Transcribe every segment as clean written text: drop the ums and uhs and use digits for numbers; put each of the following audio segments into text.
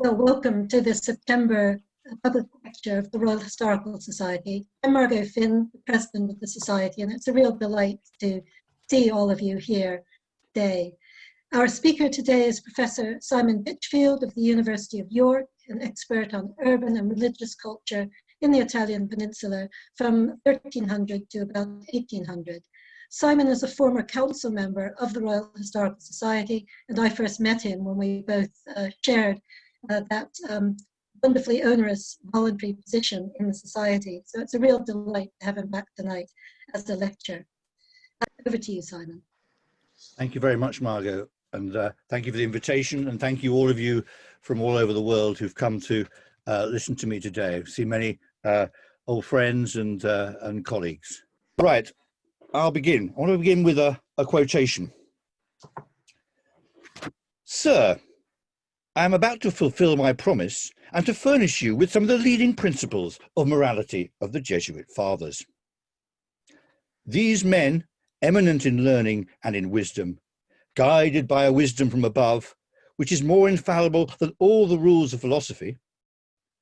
Well, welcome to the September public lecture of the Royal Historical Society. I'm Margot Finn, the president of the Society, and it's a real delight to see all of you here today. Our speaker today is Professor Simon Ditchfield of the University of York, an expert on urban and religious culture in the Italian peninsula from 1300 to about 1800. Simon is a former council member of the Royal Historical Society, and I first met him when we both shared that wonderfully onerous voluntary position in the Society. So it's a real delight to have him back tonight as a lecturer. Over to you, Simon. Thank you very much, Margot, and thank you for the invitation, and thank you all of you from all over the world who've come to listen to me today. I've seen many old friends and colleagues. Right, I'll begin. I want to begin with a quotation. Sir, I am about to fulfill my promise and to furnish you with some of the leading principles of morality of the Jesuit fathers. These men, eminent in learning and in wisdom, guided by a wisdom from above, which is more infallible than all the rules of philosophy.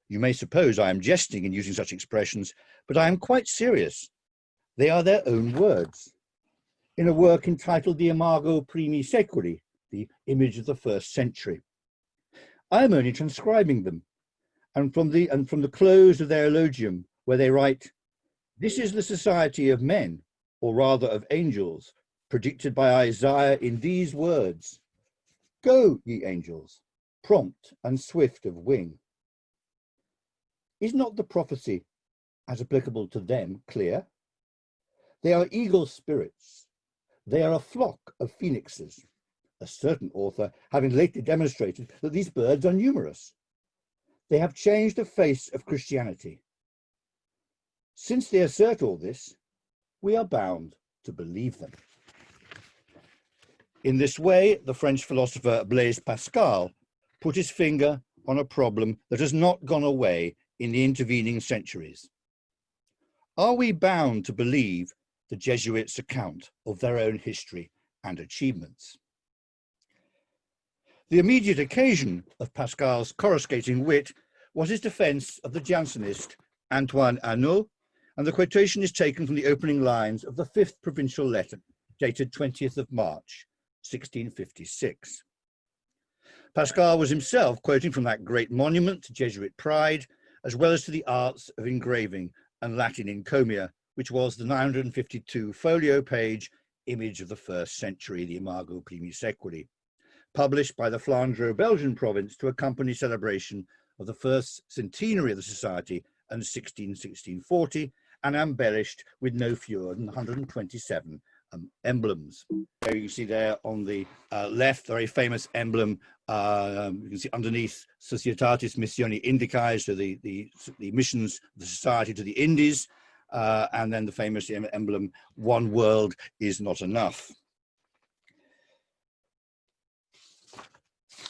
You may suppose I am jesting in using such expressions, but I am quite serious. They are their own words. In a work entitled the Imago Primi Seculi, the image of the first century. I am only transcribing them, and from the close of their elogium, where they write, "This is the society of men, or rather of angels, predicted by Isaiah in these words, Go, ye angels, prompt and swift of wing." Is not the prophecy, as applicable to them, clear? They are eagle spirits. They are a flock of phoenixes. A certain author having lately demonstrated that these birds are numerous. They have changed the face of Christianity. Since they assert all this, we are bound to believe them. In this way, the French philosopher Blaise Pascal put his finger on a problem that has not gone away in the intervening centuries. Are we bound to believe the Jesuits' account of their own history and achievements? The immediate occasion of Pascal's coruscating wit was his defense of the Jansenist Antoine Arnauld, and the quotation is taken from the opening lines of the 5th provincial letter, dated 20th of March, 1656. Pascal was himself quoting from that great monument to Jesuit pride, as well as to the arts of engraving and Latin encomia, which was the 952 folio page image of the first century, the Imago Primi Seculi, published by the Flandro-Belgian province to accompany celebration of the first centenary of the Society in 1640, and embellished with no fewer than 127 emblems. So you can see there on the left, the very famous emblem, you can see underneath Societatis Missioni Indicae, so the missions of the Society to the Indies, and then the famous emblem, "One world is not enough,"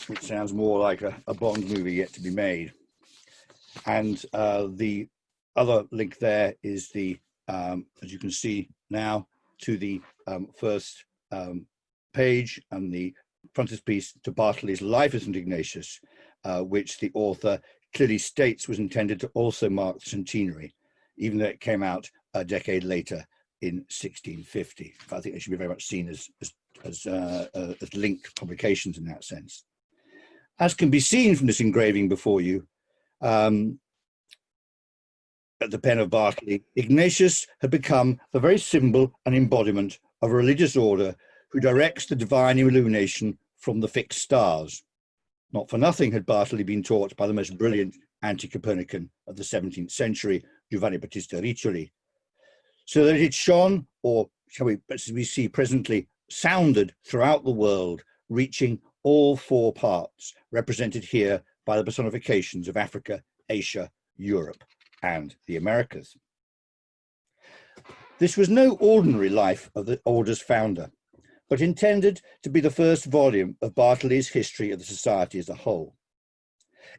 which sounds more like a Bond movie yet to be made. And the other link there is the, as you can see now, to the first page and the frontispiece to Bartoli's Life of St. Ignatius, which the author clearly states was intended to also mark the centenary, even though it came out a decade later in 1650. I think they should be very much seen as linked publications in that sense. As can be seen from this engraving before you, at the pen of Bartoli, Ignatius had become the very symbol and embodiment of a religious order who directs the divine illumination from the fixed stars. Not for nothing had Bartoli been taught by the most brilliant anti-Copernican of the 17th century, Giovanni Battista Riccioli, so that it shone, or shall we, as we see presently, sounded throughout the world, reaching all 4 parts, represented here by the personifications of Africa, Asia, Europe, and the Americas. This was no ordinary life of the order's founder, but intended to be the first volume of Bartoli's history of the Society as a whole.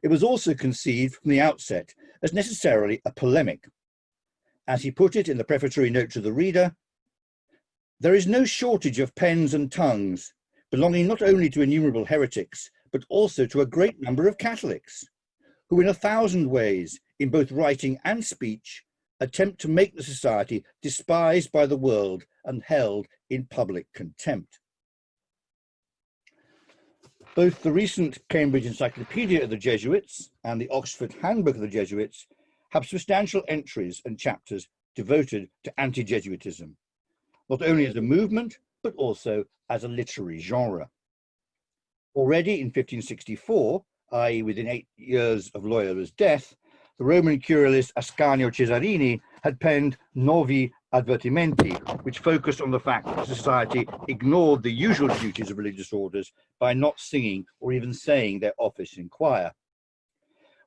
It was also conceived from the outset as necessarily a polemic. As he put it in the prefatory note to the reader, "There is no shortage of pens and tongues, belonging not only to innumerable heretics, but also to a great number of Catholics, who in 1,000 ways, in both writing and speech, attempt to make the society despised by the world and held in public contempt. Both the recent Cambridge Encyclopedia of the Jesuits and the Oxford Handbook of the Jesuits have substantial entries and chapters devoted to anti-Jesuitism, not only as a movement, but also as a literary genre. Already in 1564, i.e. within 8 years of Loyola's death, the Roman Curialist Ascanio Cesarini had penned Novi Advertimenti, which focused on the fact that society ignored the usual duties of religious orders by not singing or even saying their office in choir.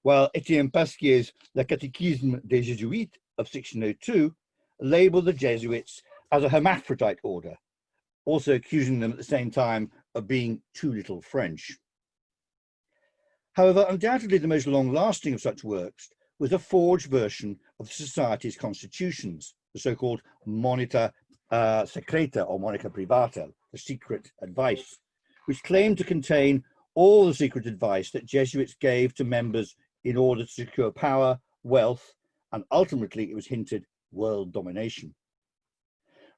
While Etienne Pasquier's Le Catéchisme des Jésuites of 1602 labelled the Jesuits as a hermaphrodite order, also accusing them at the same time of being too little French. However, undoubtedly the most long-lasting of such works was a forged version of the society's constitutions, the so-called Monita Secreta or Monica Privata, the secret advice, which claimed to contain all the secret advice that Jesuits gave to members in order to secure power, wealth, and ultimately, it was hinted, world domination.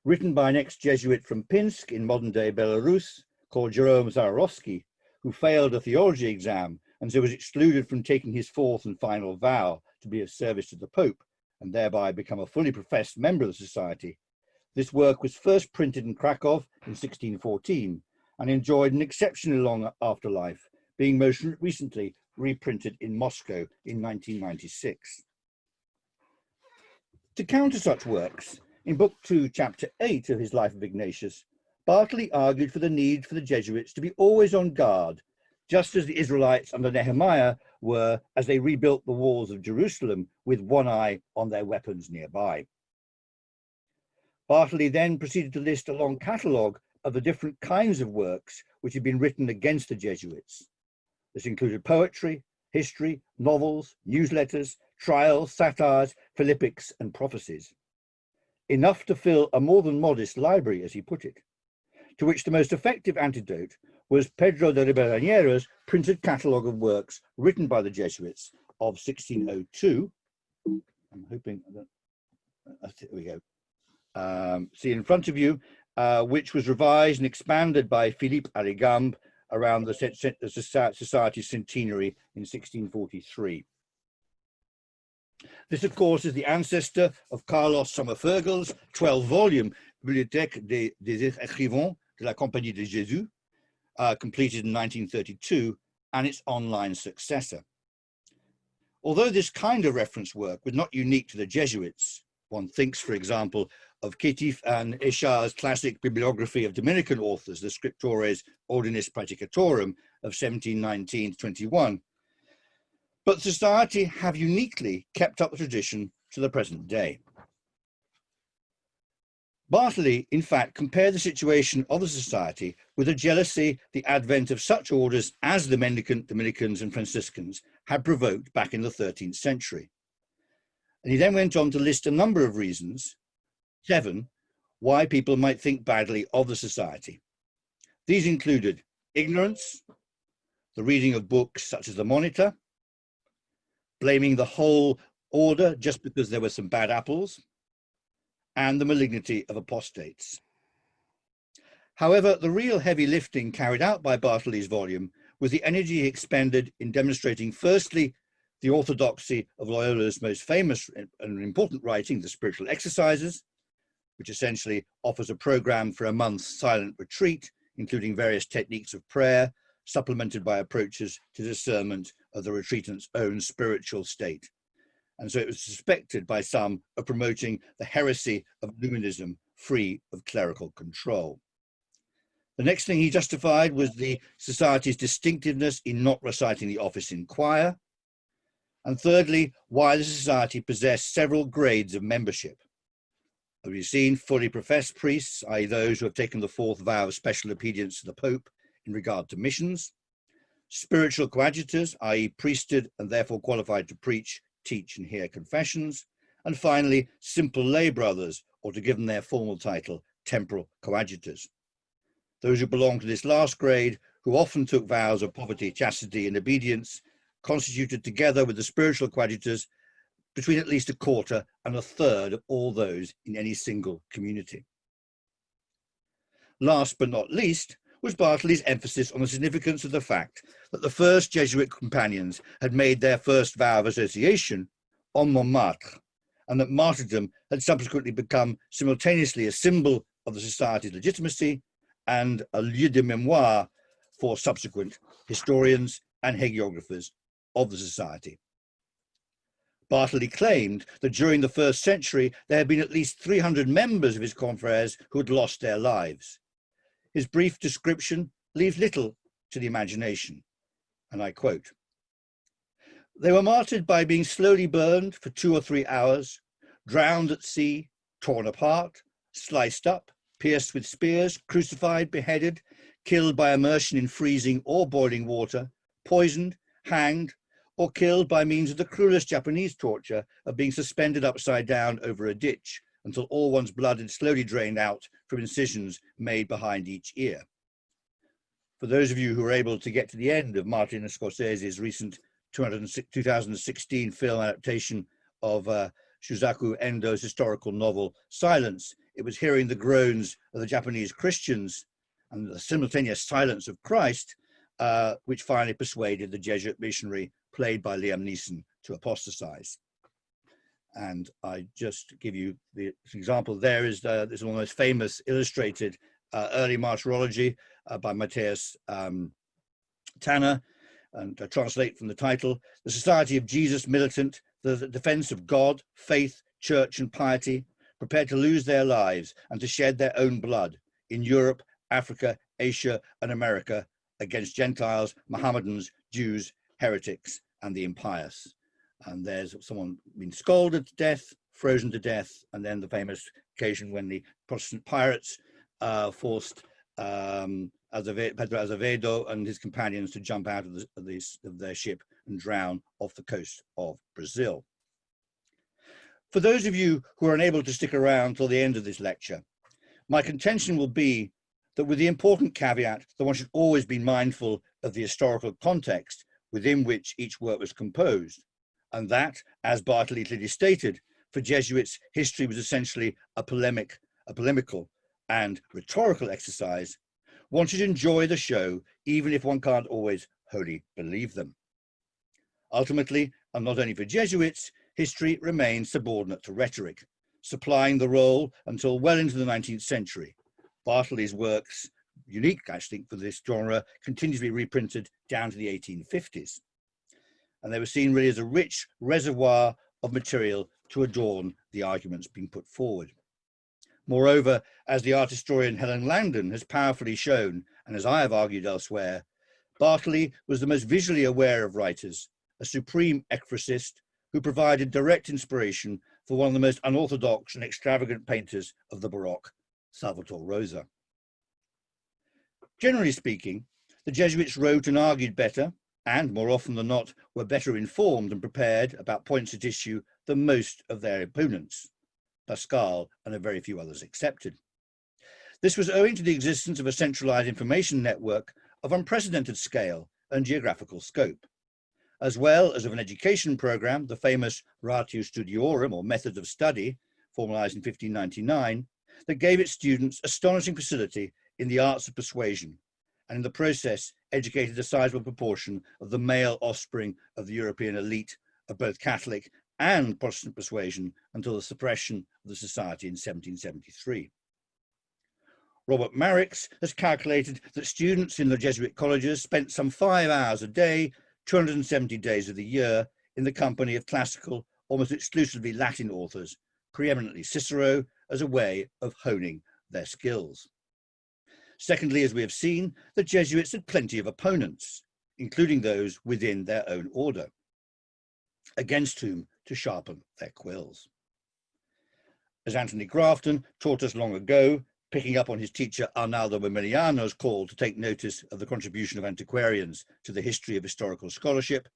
Written by an ex-Jesuit from Pinsk in modern-day Belarus called Jerome Zaharovsky, who failed a theology exam and so was excluded from taking his fourth and final vow to be of service to the Pope and thereby become a fully professed member of the society. This work was first printed in Krakow in 1614 and enjoyed an exceptionally long afterlife, being most recently reprinted in Moscow in 1996. To counter such works, in Book 2, Chapter 8 of his Life of Ignatius, Bartoli argued for the need for the Jesuits to be always on guard, just as the Israelites under Nehemiah were as they rebuilt the walls of Jerusalem with one eye on their weapons nearby. Bartoli then proceeded to list a long catalogue of the different kinds of works which had been written against the Jesuits. This included poetry, history, novels, newsletters, trials, satires, philippics, and prophecies. Enough to fill a more than modest library, as he put it, to which the most effective antidote was Pedro de Ribeirañeira's printed catalogue of works written by the Jesuits of 1602. I'm hoping that, here we go. See in front of you, which was revised and expanded by Philippe Arigambe around the Society's centenary in 1643. This, of course, is the ancestor of Carlos Sommerfurgel's 12-volume Bibliothèque des Écrivains de la Compagnie des Jésuits, completed in 1932, and its online successor. Although this kind of reference work was not unique to the Jesuits, one thinks, for example, of Ketif and Echar's classic bibliography of Dominican authors, the Scriptores Ordinis Praedicatorum of 1719-21, but society have uniquely kept up the tradition to the present day. Bartoli, in fact, compared the situation of the society with the jealousy the advent of such orders as the Mendicant, Dominicans, and Franciscans had provoked back in the 13th century. And he then went on to list a number of reasons, 7, why people might think badly of the society. These included ignorance, the reading of books such as the Monitor, blaming the whole order just because there were some bad apples, and the malignity of apostates. However, the real heavy lifting carried out by Bartoli's volume was the energy he expended in demonstrating, firstly, the orthodoxy of Loyola's most famous and important writing, the Spiritual Exercises, which essentially offers a program for a month's silent retreat, including various techniques of prayer, supplemented by approaches to discernment of the retreatant's own spiritual state. And so it was suspected by some of promoting the heresy of Luminism free of clerical control. The next thing he justified was the society's distinctiveness in not reciting the office in choir. And thirdly, why the society possessed several grades of membership. As we've seen, fully professed priests, i.e. those who have taken the fourth vow of special obedience to the Pope in regard to missions, spiritual coadjutors, i.e. priesthood and therefore qualified to preach, teach and hear confessions, and finally simple lay brothers, or to give them their formal title, temporal coadjutors. Those who belong to this last grade who often took vows of poverty, chastity, and obedience, constituted, together with the spiritual coadjutors, between at least a quarter and a third of all those in any single community. Last but not least was Bartoli's emphasis on the significance of the fact that the first Jesuit companions had made their first vow of association on Montmartre, and that martyrdom had subsequently become simultaneously a symbol of the society's legitimacy and a lieu de mémoire for subsequent historians and hagiographers of the society. Bartoli claimed that during the first century there had been at least 300 members of his confreres who had lost their lives. His brief description leaves little to the imagination, and I quote, "They were martyred by being slowly burned for 2 or 3 hours, drowned at sea, torn apart, sliced up, pierced with spears, crucified, beheaded, killed by immersion in freezing or boiling water, poisoned, hanged, or killed by means of the cruelest Japanese torture of being suspended upside down over a ditch until all one's blood had slowly drained out from incisions made behind each ear." For those of you who were able to get to the end of Martin Scorsese's recent 2016 film adaptation of Shusaku Endo's historical novel Silence, it was hearing the groans of the Japanese Christians and the simultaneous silence of Christ which finally persuaded the Jesuit missionary played by Liam Neeson to apostatize. And I just give you the example. There is this almost famous illustrated early martyrology by Matthias Tanner, and I translate from the title: "The Society of Jesus Militant, the defense of God, faith, church, and piety, prepared to lose their lives and to shed their own blood in Europe, Africa, Asia, and America against Gentiles, Mohammedans, Jews, heretics, and the impious." And there's someone being scalded to death, frozen to death, and then the famous occasion when the Protestant pirates forced Pedro Azevedo and his companions to jump out of their ship and drown off the coast of Brazil. For those of you who are unable to stick around till the end of this lecture, my contention will be that, with the important caveat that one should always be mindful of the historical context within which each work was composed, and that, as Bartoli clearly stated, for Jesuits, history was essentially a polemical and rhetorical exercise, one should enjoy the show even if one can't always wholly believe them. Ultimately, and not only for Jesuits, history remains subordinate to rhetoric, supplying the role until well into the 19th century. Bartoli's works, unique, I think, for this genre, continue to be reprinted down to the 1850s. And they were seen really as a rich reservoir of material to adorn the arguments being put forward. Moreover, as the art historian Helen Langdon has powerfully shown, and as I have argued elsewhere, Bartoli was the most visually aware of writers, a supreme ekphrasist who provided direct inspiration for one of the most unorthodox and extravagant painters of the Baroque, Salvator Rosa. Generally speaking, the Jesuits wrote and argued better, and more often than not were better informed and prepared about points at issue than most of their opponents, Pascal and a very few others excepted. This was owing to the existence of a centralized information network of unprecedented scale and geographical scope, as well as of an education program, the famous Ratio Studiorum, or method of study, formalized in 1599, that gave its students astonishing facility in the arts of persuasion, and in the process educated a sizable proportion of the male offspring of the European elite of both Catholic and Protestant persuasion until the suppression of the society in 1773. Robert Marix has calculated that students in the Jesuit colleges spent some 5 hours a day, 270 days of the year, in the company of classical, almost exclusively Latin authors, preeminently Cicero, as a way of honing their skills. Secondly, as we have seen, the Jesuits had plenty of opponents, including those within their own order, against whom to sharpen their quills. As Anthony Grafton taught us long ago, picking up on his teacher Arnaldo Emiliano's call to take notice of the contribution of antiquarians to the history of historical scholarship,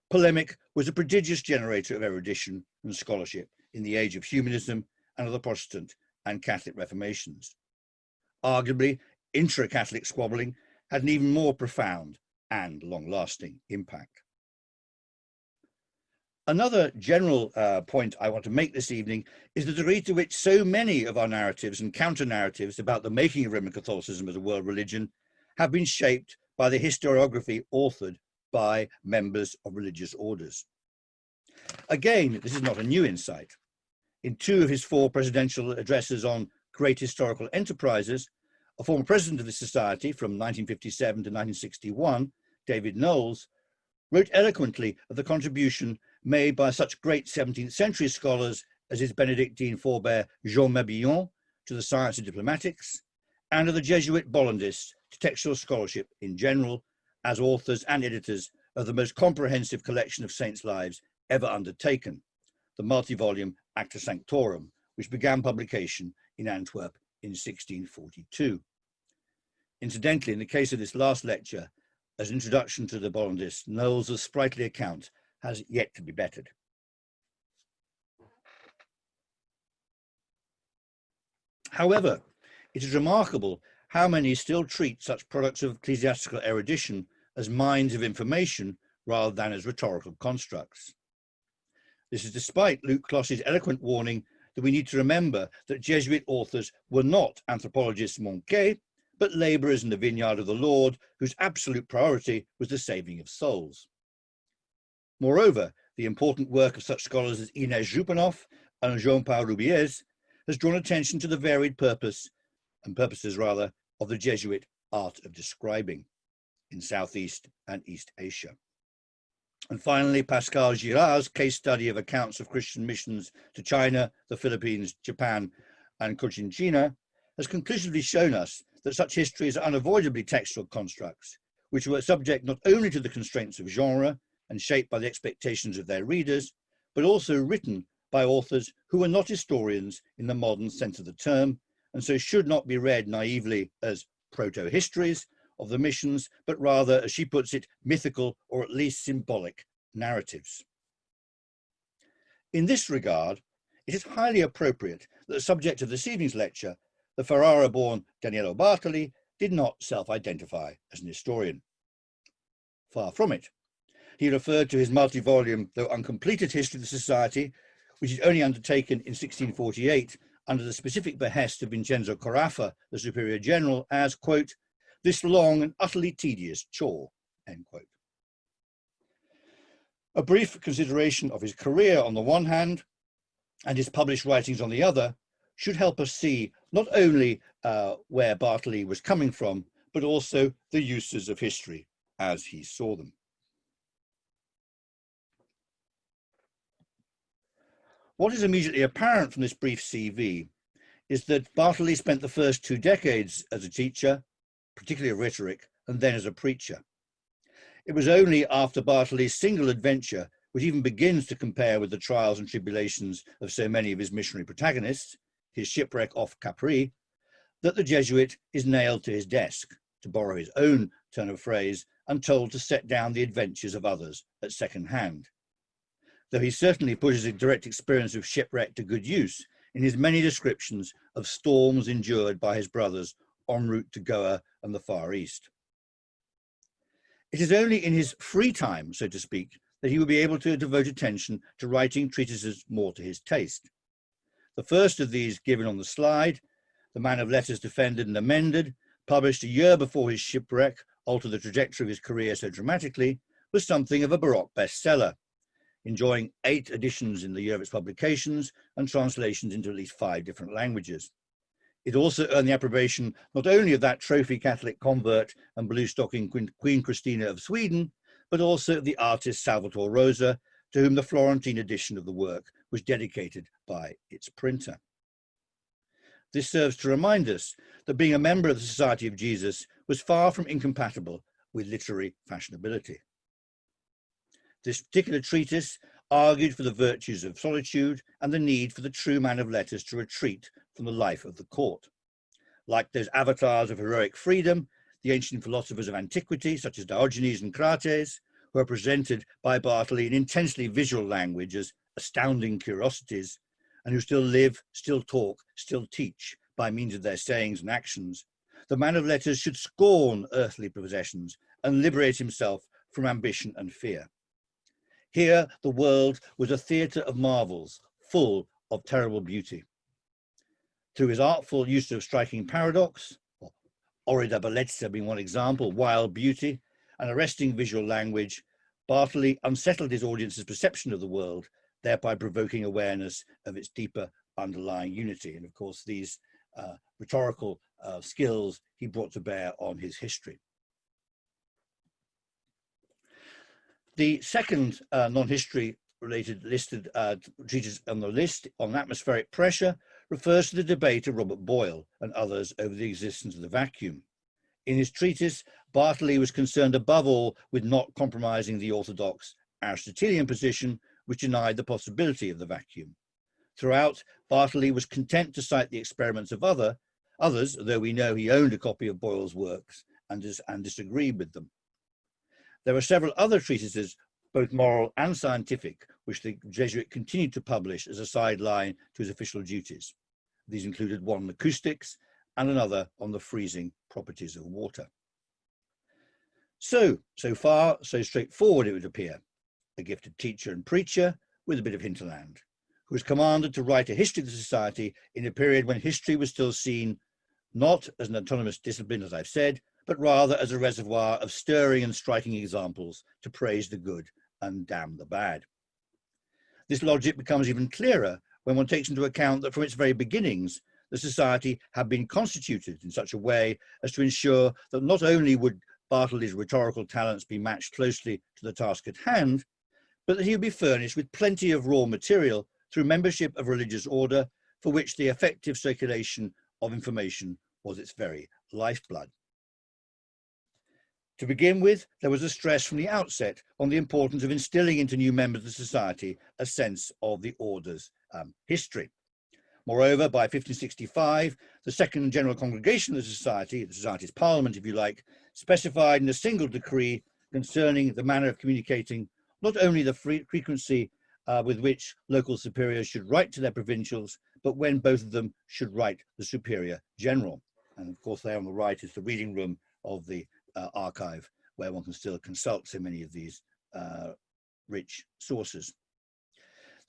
polemic was a prodigious generator of erudition and scholarship in the age of humanism and of the Protestant and Catholic Reformations. Arguably, intra-Catholic squabbling had an even more profound and long-lasting impact. Another general point I want to make this evening is the degree to which so many of our narratives and counter-narratives about the making of Roman Catholicism as a world religion have been shaped by the historiography authored by members of religious orders. Again, this is not a new insight. In 2 of his 4 presidential addresses on great historical enterprises, a former president of the society from 1957 to 1961, David Knowles, wrote eloquently of the contribution made by such great 17th century scholars as his Benedictine forebear Jean Mabillon to the science of diplomatics, and of the Jesuit Bollandists to textual scholarship in general, as authors and editors of the most comprehensive collection of saints' lives ever undertaken, the multi-volume Acta Sanctorum, which began publication in Antwerp in 1642. Incidentally, in the case of this last lecture, as an introduction to the Bollandists, Knowles' sprightly account has yet to be bettered. However, it is remarkable how many still treat such products of ecclesiastical erudition as mines of information rather than as rhetorical constructs. This is despite Luke Kloss's eloquent warning that we need to remember that Jesuit authors were not anthropologists manqués, but laborers in the vineyard of the Lord, whose absolute priority was the saving of souls. Moreover, the important work of such scholars as Inés Jupanoff and Jean-Paul Rubiez has drawn attention to the varied purposes of the Jesuit art of describing in Southeast and East Asia. And finally, Pascal Girard's case study of accounts of Christian missions to China, the Philippines, Japan, and Cochinchina has conclusively shown us that such histories are unavoidably textual constructs, which were subject not only to the constraints of genre and shaped by the expectations of their readers, but also written by authors who were not historians in the modern sense of the term, and so should not be read naively as proto-histories of the missions, but rather, as she puts it, mythical or at least symbolic narratives. In this regard, it is highly appropriate that the subject of this evening's lecture, the Ferrara-born Daniello Bartoli, did not self-identify as an historian. Far from it. He referred to his multi-volume, though uncompleted history of the society, which is only undertaken in 1648 under the specific behest of Vincenzo Carafa, the Superior General, as, quote, this long and utterly tedious chore, end quote. A brief consideration of his career on the one hand and his published writings on the other should help us see not only where Bartoli was coming from, but also the uses of history as he saw them. What is immediately apparent from this brief CV is that Bartoli spent the first 2 decades as a teacher, particularly of rhetoric, and then as a preacher. It was only after Bartoli's single adventure, which even begins to compare with the trials and tribulations of so many of his missionary protagonists, his shipwreck off Capri, that the Jesuit is nailed to his desk, to borrow his own turn of phrase, and told to set down the adventures of others at second hand. Though he certainly put his direct experience of shipwreck to good use in his many descriptions of storms endured by his brothers en route to Goa and the Far East. It is only in his free time, so to speak, that he will be able to devote attention to writing treatises more to his taste. The first of these, given on the slide, The Man of Letters Defended and Amended, published a year before his shipwreck altered the trajectory of his career so dramatically, was something of a Baroque bestseller, enjoying 8 editions in the year of its publications and translations into at least 5 different languages. It also earned the approbation not only of that trophy Catholic convert and blue-stocking Queen Christina of Sweden, but also of the artist Salvatore Rosa, to whom the Florentine edition of the work was dedicated by its printer. This serves to remind us that being a member of the Society of Jesus was far from incompatible with literary fashionability. This particular treatise argued for the virtues of solitude and the need for the true man of letters to retreat from the life of the court. Like those avatars of heroic freedom, the ancient philosophers of antiquity, such as Diogenes and Crates, who are presented by Bartoli in intensely visual language as astounding curiosities, and who still live, still talk, still teach by means of their sayings and actions, the man of letters should scorn earthly possessions and liberate himself from ambition and fear. Here, the world was a theatre of marvels, full of terrible beauty. Through his artful use of striking paradox, orrida bellezza being one example, wild beauty, and arresting visual language, Bartoli unsettled his audience's perception of the world, thereby provoking awareness of its deeper underlying unity. And of course, these rhetorical skills he brought to bear on his history. The second non-history related listed treatise on the list on atmospheric pressure refers to the debate of Robert Boyle and others over the existence of the vacuum. In his treatise, Bartoli was concerned above all with not compromising the orthodox Aristotelian position, which denied the possibility of the vacuum. Throughout, Bartoli was content to cite the experiments of others, though we know he owned a copy of Boyle's works and disagreed with them. There are several other treatises, both moral and scientific, which the Jesuit continued to publish as a sideline to his official duties. These included one on acoustics and another on the freezing properties of water. So far, so straightforward it would appear. A gifted teacher and preacher with a bit of hinterland, who was commanded to write a history of the society in a period when history was still seen not as an autonomous discipline, as I've said, but rather as a reservoir of stirring and striking examples to praise the good and damn the bad. This logic becomes even clearer when one takes into account that from its very beginnings, the society had been constituted in such a way as to ensure that not only would Bartoli's rhetorical talents be matched closely to the task at hand, but that he would be furnished with plenty of raw material through membership of religious order, for which the effective circulation of information was its very lifeblood. To begin with, there was a stress from the outset on the importance of instilling into new members of the society a sense of the order's history. Moreover, by 1565, the second general congregation of the society's parliament, if you like, specified in a single decree concerning the manner of communicating not only the frequency with which local superiors should write to their provincials, but when both of them should write the superior general. And of course, there on the right is the reading room of the archive, where one can still consult so many of these rich sources.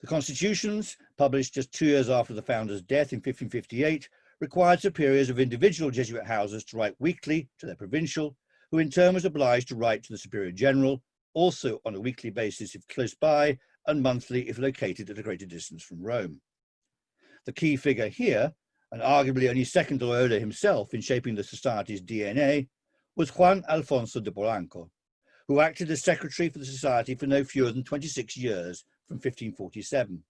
The constitutions, published just 2 years after the founder's death in 1558, required superiors of individual Jesuit houses to write weekly to their provincial, who in turn was obliged to write to the superior general, also on a weekly basis if close by, and monthly if located at a greater distance from Rome. The key figure here, and arguably only second to Loyola himself in shaping the society's DNA, was Juan Alfonso de Polanco, who acted as secretary for the society for no fewer than 26 years from 1547,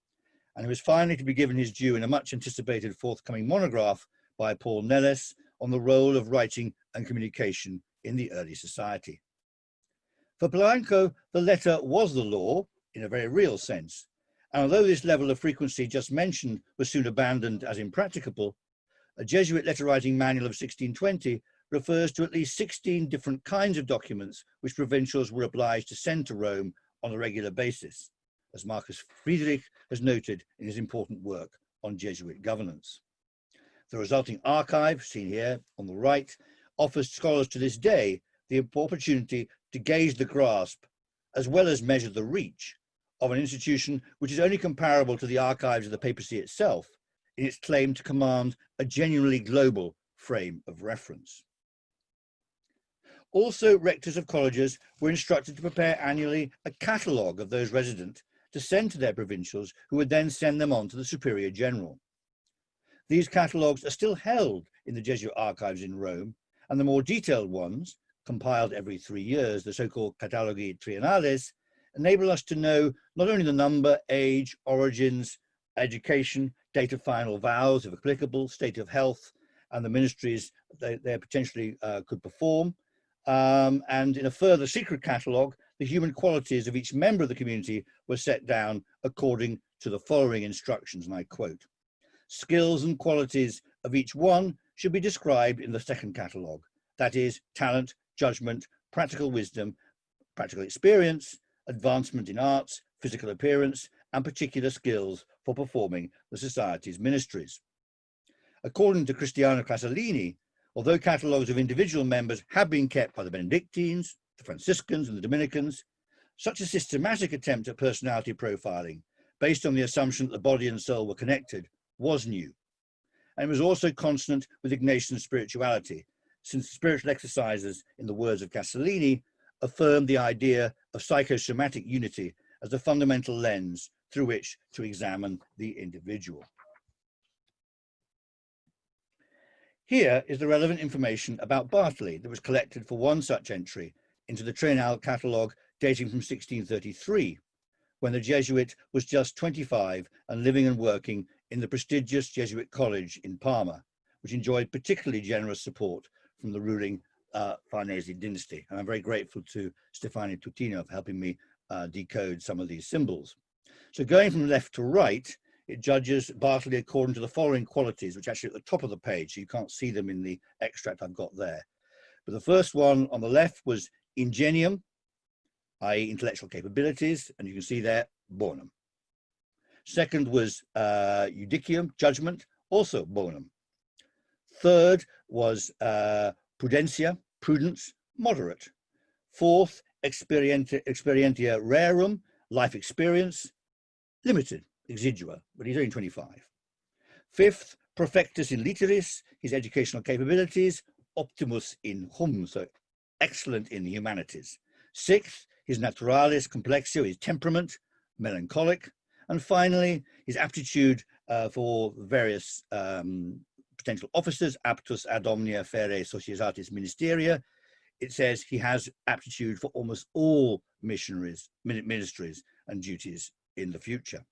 and who was finally to be given his due in a much anticipated forthcoming monograph by Paul Nellis on the role of writing and communication in the early society. For Polanco, the letter was the law in a very real sense, and although this level of frequency just mentioned was soon abandoned as impracticable, a Jesuit letter writing manual of 1620 refers to at least 16 different kinds of documents which provincials were obliged to send to Rome on a regular basis, as Marcus Rhetoric has noted in his important work on Jesuit governance. The resulting archive, seen here on the right, offers scholars to this day the opportunity to gauge the grasp, as well as measure the reach, of an institution which is only comparable to the archives of the papacy itself in its claim to command a genuinely global frame of reference. Also, rectors of colleges were instructed to prepare annually a catalogue of those resident to send to their provincials, who would then send them on to the superior general. These catalogues are still held in the Jesuit archives in Rome, and the more detailed ones, compiled every 3 years, the so-called Cataloghi Triennales, enable us to know not only the number, age, origins, education, date of final vows, if applicable, state of health, and the ministries they potentially could perform, and in a further secret catalogue, the human qualities of each member of the community were set down according to the following instructions, and I quote: skills and qualities of each one should be described in the second catalogue, that is, talent, judgment, practical wisdom, practical experience, advancement in arts, physical appearance, and particular skills for performing the society's ministries. According to Cristiano Casalini, Although catalogues of individual members have been kept by the Benedictines, the Franciscans, and the Dominicans, such a systematic attempt at personality profiling, based on the assumption that the body and soul were connected, was new. And it was also consonant with Ignatian spirituality, since spiritual exercises, in the words of Castellini, affirmed the idea of psychosomatic unity as the fundamental lens through which to examine the individual. Here is the relevant information about Bartoli that was collected for one such entry into the Triennale catalogue dating from 1633, when the Jesuit was just 25 and living and working in the prestigious Jesuit college in Parma, which enjoyed particularly generous support from the ruling Farnese dynasty. And I'm very grateful to Stefano Tutino for helping me decode some of these symbols. So going from left to right, it judges Bartoli according to the following qualities, which actually at the top of the page, so you can't see them in the extract I've got there. But the first one on the left was ingenium, i.e. intellectual capabilities, and you can see there, bonum. Second was judicium, judgment, also bonum. Third was prudentia, prudence, moderate. Fourth, experientia rerum, life experience, limited, exigua, but he's only 25. Fifth, perfectus in litteris, his educational capabilities, optimus in hum, so excellent in the humanities. Sixth, his naturalis complexio, his temperament, melancholic. And finally, his aptitude for various potential offices, aptus ad omnia fere societatis ministeria. It says he has aptitude for almost all ministries and duties in the future.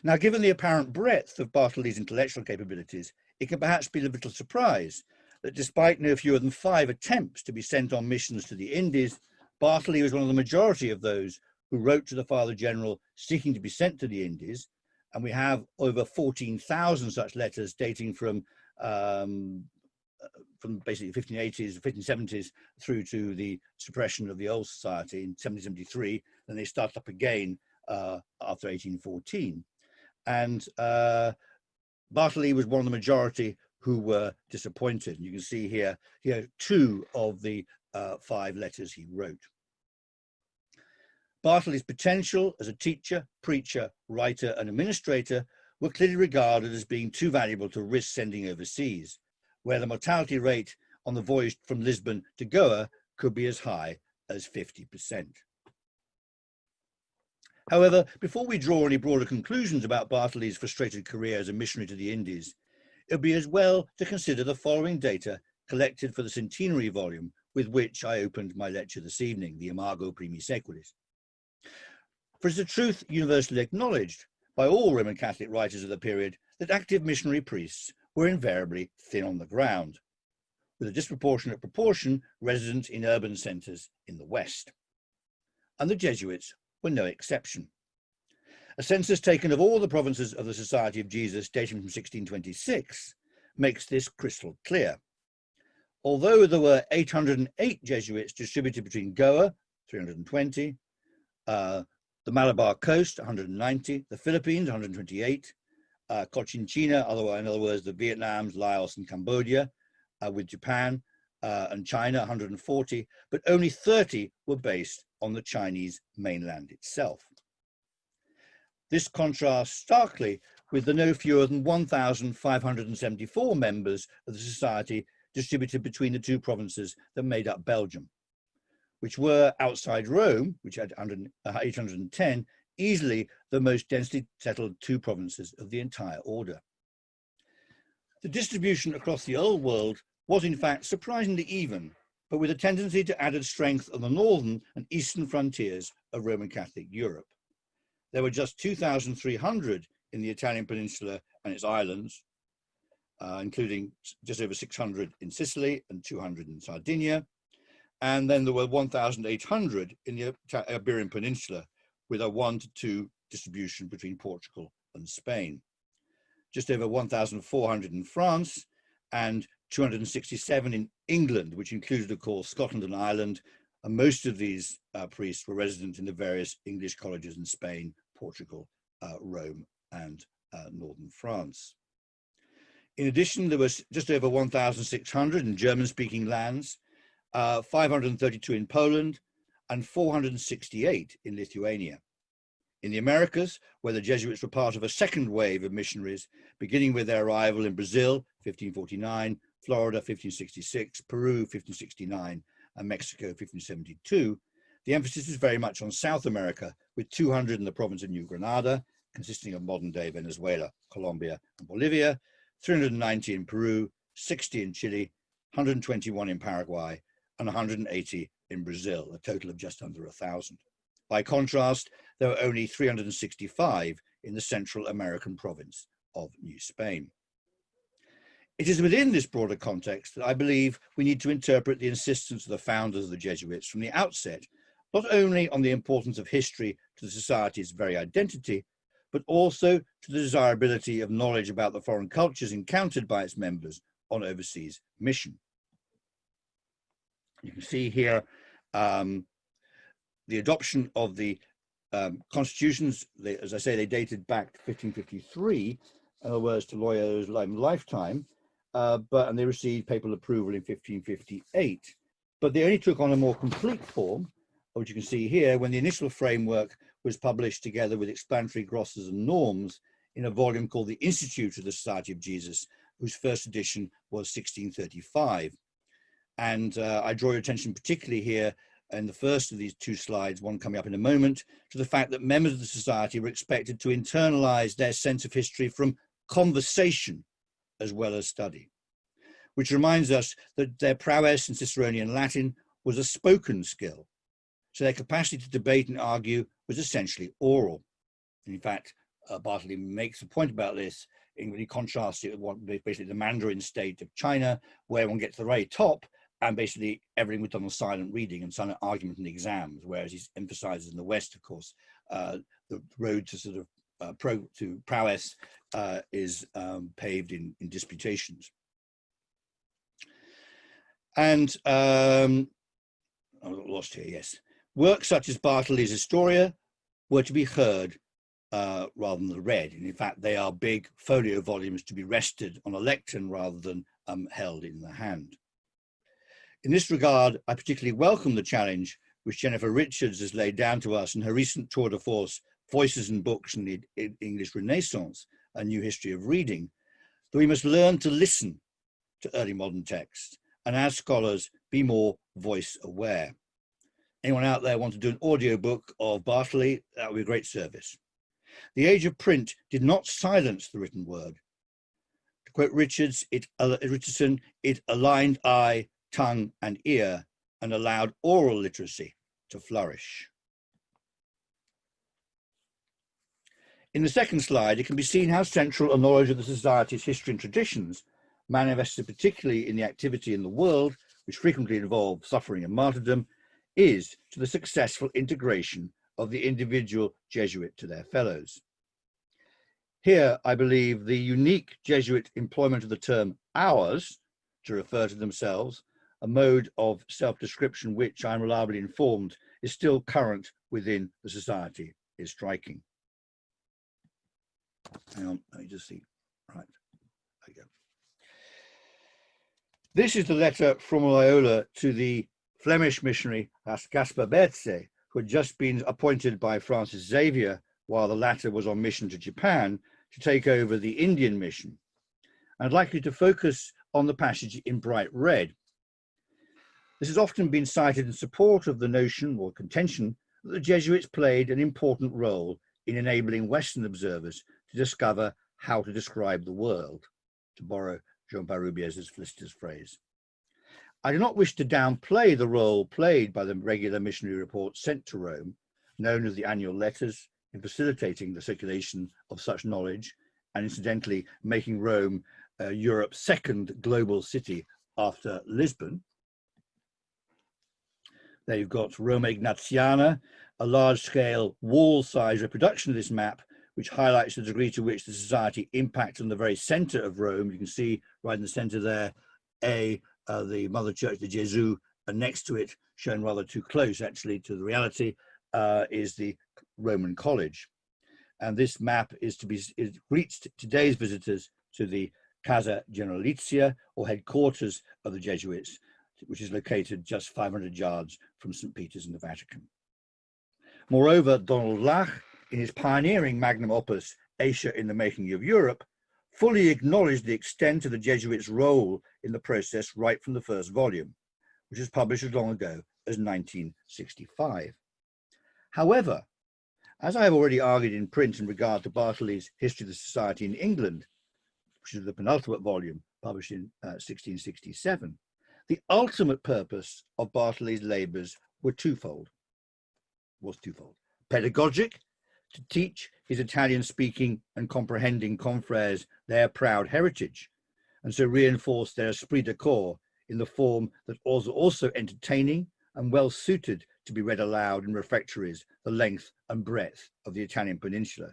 Now, given the apparent breadth of Bartoli's intellectual capabilities, it can perhaps be a little surprise that despite no fewer than 5 attempts to be sent on missions to the Indies, Bartoli was one of the majority of those who wrote to the Father General seeking to be sent to the Indies. And we have over 14,000 such letters dating from basically the 1580s, 1570s through to the suppression of the old society in 1773. Then they start up again after 1814. And Bartoli was one of the majority who were disappointed. And you can see here 2 of the 5 letters he wrote. Bartoli's potential as a teacher, preacher, writer, and administrator were clearly regarded as being too valuable to risk sending overseas, where the mortality rate on the voyage from Lisbon to Goa could be as high as 50%. However, before we draw any broader conclusions about Bartoli's frustrated career as a missionary to the Indies, it would be as well to consider the following data collected for the centenary volume with which I opened my lecture this evening, the Imago Primi Seculis. For it's a truth universally acknowledged by all Roman Catholic writers of the period that active missionary priests were invariably thin on the ground, with a disproportionate proportion resident in urban centres in the West. And the Jesuits were no exception. A census taken of all the provinces of the Society of Jesus dating from 1626 makes this crystal clear. Although there were 808 Jesuits distributed between Goa, 320, the Malabar Coast, 190, the Philippines, 128, Cochinchina, in other words, the Vietnams, Laos, and Cambodia, with Japan and China, 140, but only 30 were based on the Chinese mainland itself. This contrasts starkly with the no fewer than 1,574 members of the Society distributed between the 2 provinces that made up Belgium, which were outside Rome, which had 810, easily the most densely settled 2 provinces of the entire order. The distribution across the Old World was in fact surprisingly even, but with a tendency to added strength on the northern and eastern frontiers of Roman Catholic Europe. There were just 2,300 in the Italian peninsula and its islands, including just over 600 in Sicily and 200 in Sardinia. And then there were 1,800 in the Iberian Peninsula, with a 1 to 2 distribution between Portugal and Spain. Just over 1,400 in France and 267 in England, which included, of course, Scotland and Ireland. And most of these priests were resident in the various English colleges in Spain, Portugal, Rome, and northern France. In addition, there was just over 1,600 in German-speaking lands, 532 in Poland, and 468 in Lithuania. In the Americas, where the Jesuits were part of a second wave of missionaries, beginning with their arrival in Brazil, 1549, Florida, 1566, Peru, 1569, and Mexico, 1572, the emphasis is very much on South America, with 200 in the province of New Granada, consisting of modern-day Venezuela, Colombia, and Bolivia, 390 in Peru, 60 in Chile, 121 in Paraguay, and 180 in Brazil, a total of just under 1,000. By contrast, there were only 365 in the Central American province of New Spain. It is within this broader context that I believe we need to interpret the insistence of the founders of the Jesuits from the outset, not only on the importance of history to the society's very identity, but also to the desirability of knowledge about the foreign cultures encountered by its members on overseas mission. You can see here the adoption of the constitutions. As I say, they dated back to 1553, in other words, to Loyola's lifetime, and they received papal approval in 1558. But they only took on a more complete form, which you can see here, when the initial framework was published together with explanatory glosses and norms in a volume called the Institute of the Society of Jesus, whose first edition was 1635. And I draw your attention particularly here in the first of these two slides, one coming up in a moment, to the fact that members of the society were expected to internalize their sense of history from conversation as well as study, which reminds us that their prowess in Ciceronian Latin was a spoken skill. So their capacity to debate and argue was essentially oral. And in fact, Bartoli makes a point about this when he contrasts it with what basically the Mandarin state of China, where one gets to the very top and basically everything was done on silent reading and silent argument in exams, whereas he emphasizes in the West, of course, the road to sort of to prowess is paved in disputations. And I got lost here, yes. Works such as Bartoli's Historia were to be heard rather than read. And in fact, they are big folio volumes to be rested on a lectern rather than held in the hand. In this regard, I particularly welcome the challenge which Jennifer Richards has laid down to us in her recent tour de force, Voices and Books in the English Renaissance, a new history of reading, that we must learn to listen to early modern texts and as scholars be more voice aware. Anyone out there want to do an audio book of Bartoli? That would be a great service. The age of print did not silence the written word. To quote Richardson, it aligned eye, tongue and ear and allowed oral literacy to flourish. In the second slide, it can be seen how central a knowledge of the society's history and traditions, manifested particularly in the activity in the world, which frequently involve suffering and martyrdom, is to the successful integration of the individual Jesuit to their fellows. Here, I believe the unique Jesuit employment of the term ours to refer to themselves, a mode of self-description which, I'm reliably informed, is still current within the society, is striking. Hang on, let me just see. Right, there you go. This is the letter from Loyola to the Flemish missionary Gaspar Bertze, who had just been appointed by Francis Xavier while the latter was on mission to Japan to take over the Indian mission. I'd like you to focus on the passage in bright red. This has often been cited in support of the notion or contention that the Jesuits played an important role in enabling Western observers to discover how to describe the world, to borrow Jean Barubiez's Felicitas phrase. I do not wish to downplay the role played by the regular missionary reports sent to Rome, known as the annual letters, in facilitating the circulation of such knowledge and incidentally making Rome Europe's second global city after Lisbon. There you've got Roma Ignatiana, a large-scale wall-size reproduction of this map, which highlights the degree to which the society impacted on the very center of Rome. You can see right in the center there, the Mother Church, the Jesuits, and next to it, shown rather too close actually to the reality, is the Roman College. And this map is to be greets today's visitors to the Casa Generalizia, or headquarters of the Jesuits, which is located just 500 yards from St. Peter's in the Vatican. Moreover, Donald Lach, in his pioneering magnum opus, Asia in the Making of Europe, fully acknowledged the extent of the Jesuits' role in the process right from the first volume, which was published as long ago as 1965. However, as I have already argued in print in regard to Bartoli's History of the Society in England, which is the penultimate volume published in 1667, the ultimate purpose of Bartoli's labours was twofold. Pedagogic, to teach his Italian-speaking and comprehending confrères their proud heritage, and so reinforce their esprit de corps in the form that was also entertaining and well suited to be read aloud in refectories the length and breadth of the Italian peninsula,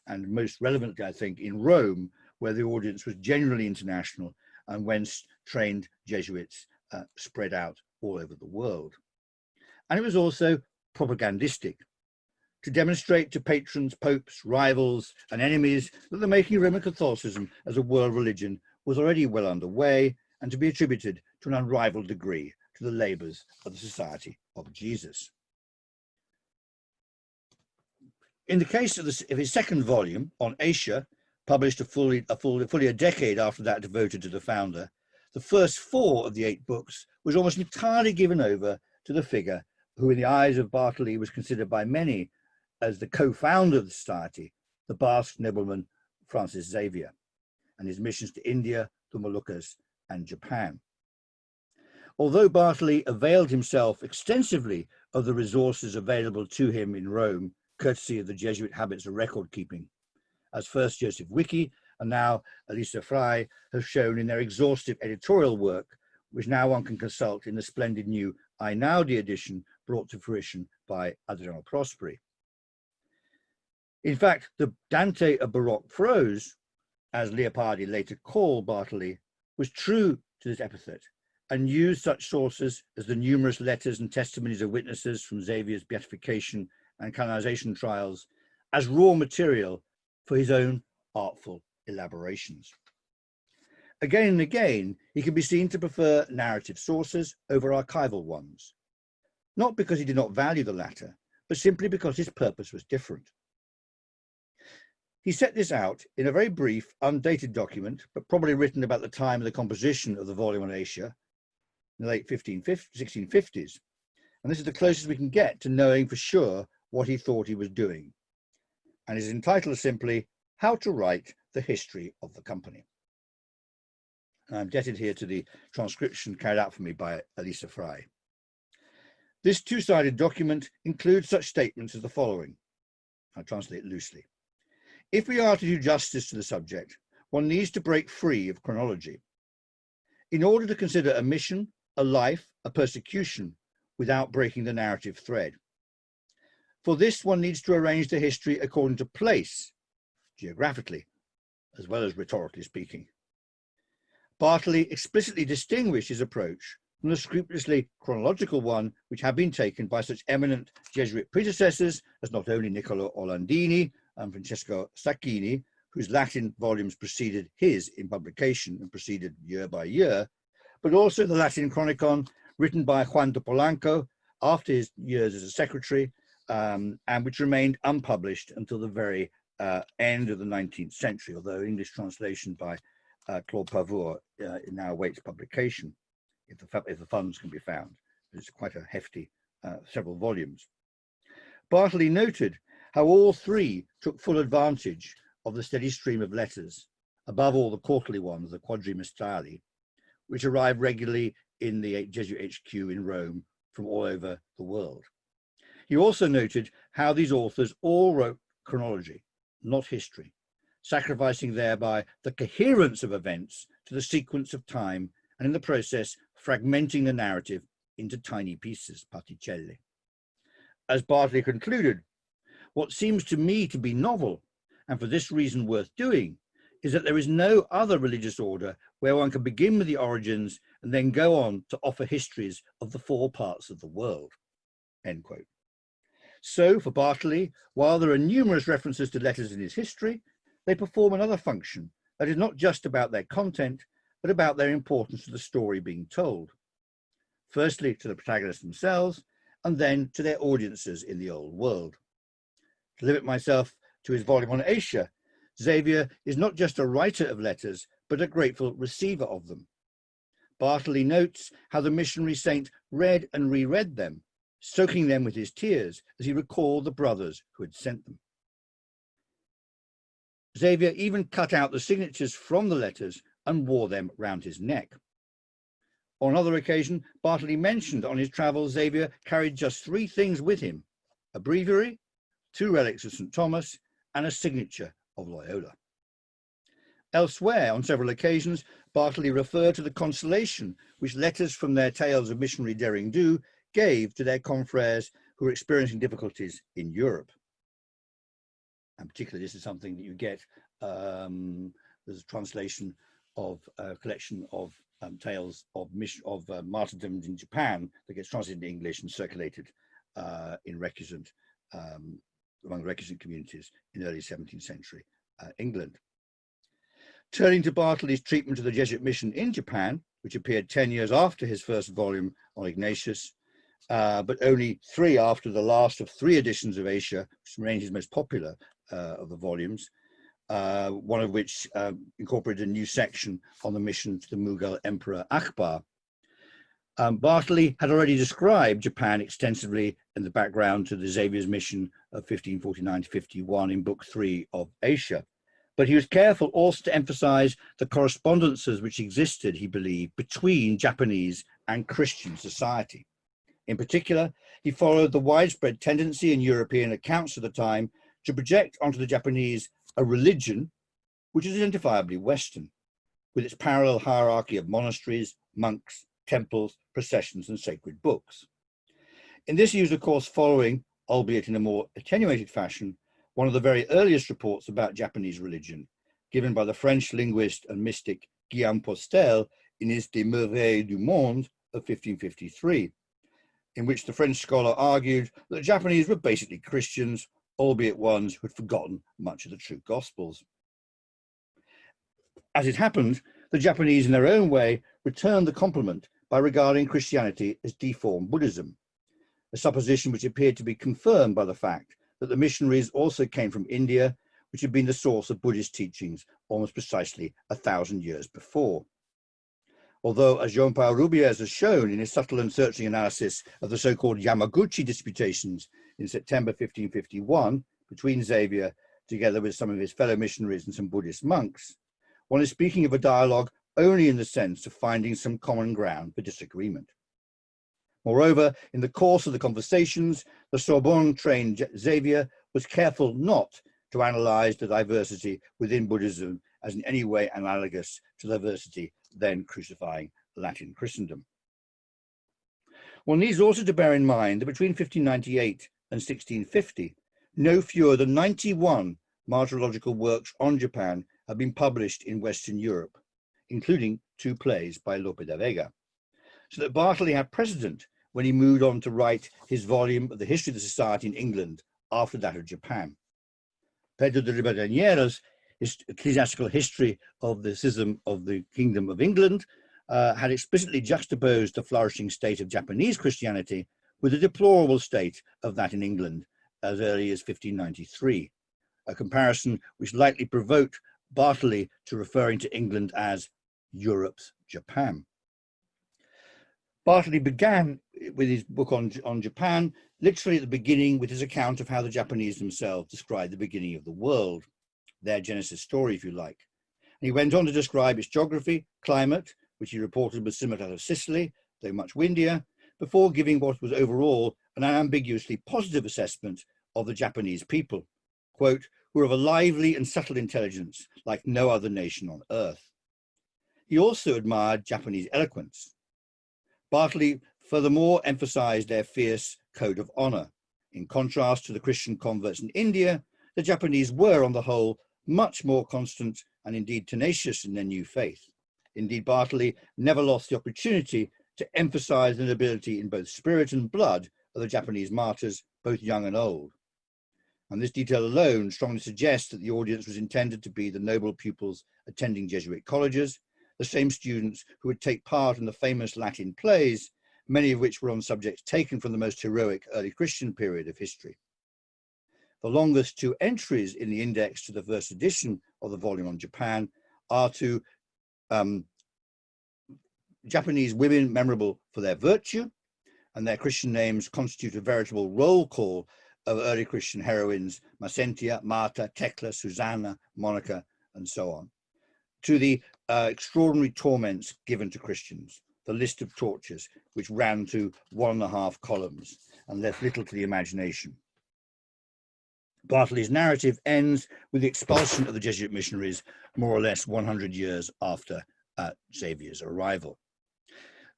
and most relevantly, I think, in Rome, where the audience was generally international and whence trained Jesuits spread out all over the world. And it was also propagandistic, to demonstrate to patrons, popes, rivals, and enemies that the making of Roman Catholicism as a world religion was already well underway, and to be attributed to an unrivaled degree to the labours of the Society of Jesus. In the case of his second volume on Asia, published fully a decade after that devoted to the founder, the first 4 of the 8 books was almost entirely given over to the figure who, in the eyes of Bartoli, was considered by many as the co-founder of the society, the Basque nobleman Francis Xavier, and his missions to India, the Moluccas, and Japan. Although Bartoli availed himself extensively of the resources available to him in Rome, courtesy of the Jesuit habits of record keeping, as first Joseph Wiki and now Elisa Fry have shown in their exhaustive editorial work, which now one can consult in the splendid new Einaudi edition brought to fruition by Adriano Prosperi. In fact, the Dante of Baroque prose, as Leopardi later called Bartoli, was true to this epithet and used such sources as the numerous letters and testimonies of witnesses from Xavier's beatification and canonization trials as raw material for his own artful elaborations. Again and again, he can be seen to prefer narrative sources over archival ones, not because he did not value the latter, but simply because his purpose was different. He set this out in a very brief, undated document, but probably written about the time of the composition of the volume on Asia, in the late 1650s. And this is the closest we can get to knowing for sure what he thought he was doing, and is entitled simply, How to Write the History of the Company. And I'm indebted here to the transcription carried out for me by Elisa Fry. This 2-sided document includes such statements as the following. I'll translate loosely. If we are to do justice to the subject, one needs to break free of chronology in order to consider a mission, a life, a persecution without breaking the narrative thread. For this, one needs to arrange the history according to place, geographically, as well as rhetorically speaking. Bartoli explicitly distinguished his approach from the scrupulously chronological one which had been taken by such eminent Jesuit predecessors as not only Niccolo Orlandini and Francesco Sacchini, whose Latin volumes preceded his in publication and proceeded year by year, but also the Latin Chronicon written by Juan de Polanco after his years as a secretary, and which remained unpublished until the very end of the 19th century, although English translation by Claude Pavour now awaits publication, if the funds can be found. It's quite a hefty several volumes. Bartoli noted how all 3 took full advantage of the steady stream of letters, above all the quarterly ones, the quadrimestrali, which arrived regularly in the Jesuit HQ in Rome from all over the world. He also noted how these authors all wrote chronology, not history, sacrificing thereby the coherence of events to the sequence of time, and in the process fragmenting the narrative into tiny pieces, particelle. As Bartoli concluded, what seems to me to be novel, and for this reason worth doing, is that there is no other religious order where one can begin with the origins and then go on to offer histories of the 4 parts of the world, end quote. So for Bartoli, while there are numerous references to letters in his history, they perform another function that is not just about their content, but about their importance to the story being told. Firstly, to the protagonists themselves, and then to their audiences in the old world. To limit myself to his volume on Asia, Xavier is not just a writer of letters, but a grateful receiver of them. Bartoli notes how the missionary saint read and reread them, soaking them with his tears as he recalled the brothers who had sent them. Xavier even cut out the signatures from the letters and wore them round his neck. On another occasion, Bartoli mentioned on his travels Xavier carried just 3 things with him: a breviary, 2 relics of St. Thomas, and a signature of Loyola. Elsewhere, on several occasions, Bartoli referred to the consolation which letters from their tales of missionary derring-do gave to their confreres who were experiencing difficulties in Europe. And particularly, this is something that you get, there's a translation of a collection of tales of martyrdom in Japan that gets translated into English and circulated in recusant, among the recusant communities in early 17th century England. Turning to Bartoli's treatment of the Jesuit mission in Japan, which appeared 10 years after his first volume on Ignatius, but only 3 after the last of 3 editions of Asia, which remained his most popular of the volumes, one of which incorporated a new section on the mission to the Mughal Emperor Akbar. Bartoli had already described Japan extensively in the background to the Xavier's mission of 1549 to 51 in Book 3 of Asia. But he was careful also to emphasize the correspondences which existed, he believed, between Japanese and Christian society. In particular, he followed the widespread tendency in European accounts of the time to project onto the Japanese a religion which is identifiably Western, with its parallel hierarchy of monasteries, monks, temples, processions, and sacred books. In this he was, of course, following, albeit in a more attenuated fashion, one of the very earliest reports about Japanese religion, given by the French linguist and mystic Guillaume Postel in his De Merveilles du Monde of 1553, in which the French scholar argued that the Japanese were basically Christians, albeit ones who had forgotten much of the true Gospels. As it happened, the Japanese in their own way returned the compliment by regarding Christianity as deformed Buddhism, a supposition which appeared to be confirmed by the fact that the missionaries also came from India, which had been the source of Buddhist teachings almost precisely 1,000 years before. Although, as Jean-Paul Rubiez has shown in his subtle and searching analysis of the so-called Yamaguchi disputations in September 1551 between Xavier, together with some of his fellow missionaries and some Buddhist monks, one is speaking of a dialogue only in the sense of finding some common ground for disagreement. Moreover, in the course of the conversations, the Sorbonne-trained Xavier was careful not to analyze the diversity within Buddhism as in any way analogous to the diversity then crucifying Latin Christendom. One needs also to bear in mind that between 1598 and 1650, no fewer than 91 martyrological works on Japan have been published in Western Europe, including 2 plays by Lope de Vega, so that Bartoli had precedent when he moved on to write his volume of the history of the society in England after that of Japan. Pedro de Ribadeneira's ecclesiastical history of the schism of the Kingdom of England had explicitly juxtaposed the flourishing state of Japanese Christianity with the deplorable state of that in England as early as 1593, a comparison which likely provoked Bartoli to referring to England as Europe's Japan. Bartoli began with his book on Japan, literally at the beginning, with his account of how the Japanese themselves described the beginning of the world, their Genesis story, if you like. And he went on to describe its geography, climate, which he reported was similar to that of Sicily, though much windier, before giving what was overall an unambiguously positive assessment of the Japanese people, quote, who are of a lively and subtle intelligence like no other nation on earth. He also admired Japanese eloquence. Bartoli furthermore emphasized their fierce code of honor. In contrast to the Christian converts in India, the Japanese were, on the whole, much more constant and indeed tenacious in their new faith. Indeed, Bartoli never lost the opportunity to emphasize the nobility in both spirit and blood of the Japanese martyrs, both young and old. and this detail alone strongly suggests that the audience was intended to be the noble pupils attending Jesuit colleges, the same students who would take part in the famous Latin plays, many of which were on subjects taken from the most heroic early Christian period of history. The longest two entries in the index to the first edition of the volume on Japan are to Japanese women memorable for their virtue, and their Christian names constitute a veritable roll call of early Christian heroines, Masentia, Marta, Tekla, Susanna, Monica, and so on, to the extraordinary torments given to Christians, the list of tortures, which ran to 1.5 columns and left little to the imagination. Bartoli's narrative ends with the expulsion of the Jesuit missionaries more or less 100 years after Xavier's arrival.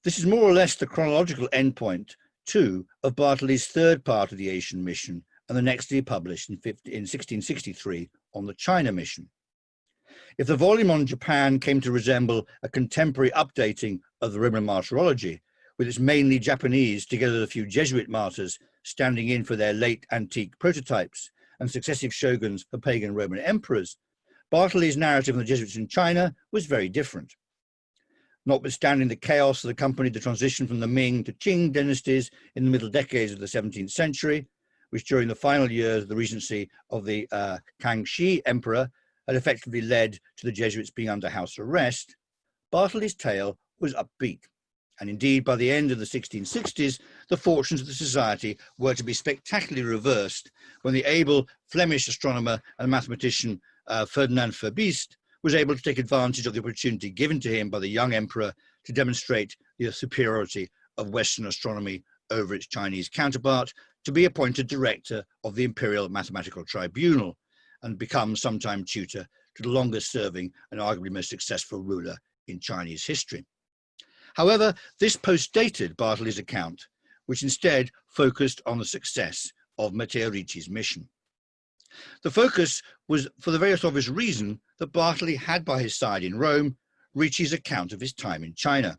This is more or less the chronological endpoint, too, of Bartoli's third part of the Asian mission, and the next to be published in 1663 on the China mission. If the volume on Japan came to resemble a contemporary updating of the Roman martyrology, with its mainly Japanese, together with a few Jesuit martyrs, standing in for their late antique prototypes and successive shoguns for pagan Roman emperors, Bartoli's narrative on the Jesuits in China was very different. Notwithstanding the chaos that accompanied the transition from the Ming to Qing dynasties in the middle decades of the 17th century, which during the final years of the regency of the Kangxi emperor had effectively led to the Jesuits being under house arrest, Bartoli's tale was upbeat. And indeed, by the end of the 1660s, the fortunes of the society were to be spectacularly reversed when the able Flemish astronomer and mathematician Ferdinand Verbiest was able to take advantage of the opportunity given to him by the young emperor to demonstrate the superiority of Western astronomy over its Chinese counterpart, to be appointed director of the Imperial Mathematical Tribunal and become sometime tutor to the longest serving and arguably most successful ruler in Chinese history. However, this postdated Bartoli's account, which instead focused on the success of Matteo Ricci's mission. The focus was for the very obvious reason that Bartoli had by his side in Rome Ricci's account of his time in China,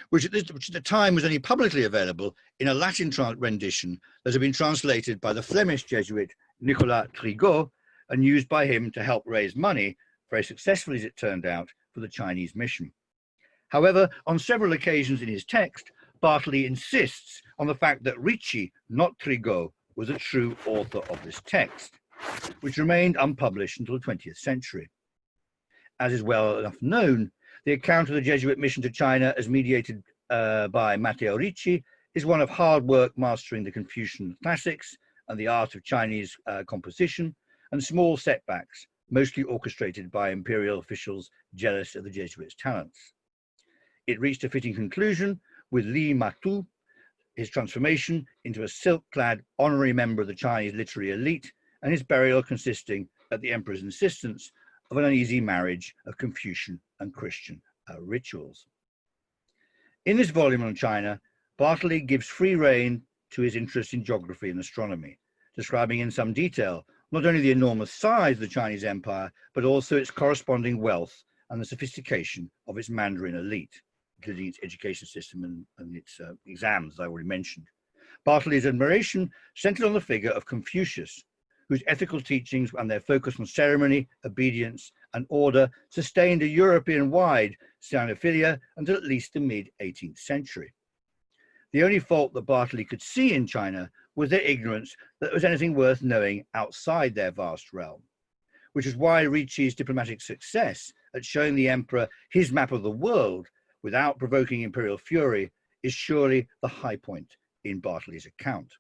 which at the time was only publicly available in a Latin rendition that had been translated by the Flemish Jesuit Nicolas Trigault and used by him to help raise money, very successfully as it turned out, for the Chinese mission. However, on several occasions in his text, Bartoli insists on the fact that Ricci, not Trigault, was a true author of this text, which remained unpublished until the 20th century. As is well enough known, the account of the Jesuit mission to China as mediated by Matteo Ricci is one of hard work mastering the Confucian classics and the art of Chinese composition, and small setbacks, mostly orchestrated by imperial officials jealous of the Jesuits' talents. It reached a fitting conclusion with Li Matu, his transformation into a silk-clad honorary member of the Chinese literary elite, and his burial consisting, at the emperor's insistence, of an uneasy marriage of Confucian and Christian rituals. In this volume on China, Bartoli gives free rein to his interest in geography and astronomy, describing in some detail not only the enormous size of the Chinese empire, but also its corresponding wealth and the sophistication of its Mandarin elite, including its education system and its exams, as I already mentioned. Bartoli's admiration centered on the figure of Confucius, whose ethical teachings and their focus on ceremony, obedience, and order sustained a European-wide Sinophilia until at least the mid-18th century. The only fault that Bartoli could see in China was their ignorance that there was anything worth knowing outside their vast realm, which is why Ricci's diplomatic success at showing the emperor his map of the world without provoking imperial fury is surely the high point in Bartoli's account.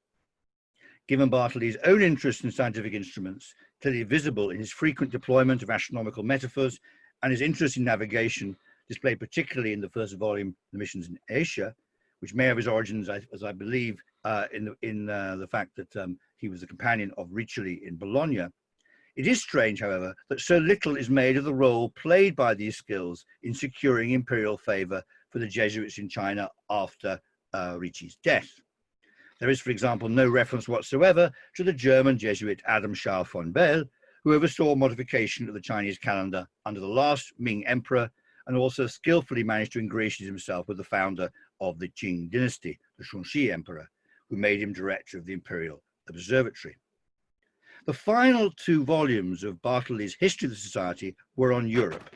Given Bartoli's own interest in scientific instruments, clearly visible in his frequent deployment of astronomical metaphors and his interest in navigation, displayed particularly in the first volume, The Missions in Asia, which may have his origins, as I believe, in the fact that he was the companion of Ricci in Bologna. It is strange, however, that so little is made of the role played by these skills in securing imperial favor for the Jesuits in China after Ricci's death. There is, for example, no reference whatsoever to the German Jesuit Adam Charles von Bell, who oversaw modification of the Chinese calendar under the last Ming emperor, and also skillfully managed to ingratiate himself with the founder of the Qing dynasty, the Shunxi emperor, who made him director of the Imperial Observatory. The final two volumes of Bartoli's History of the Society were on Europe.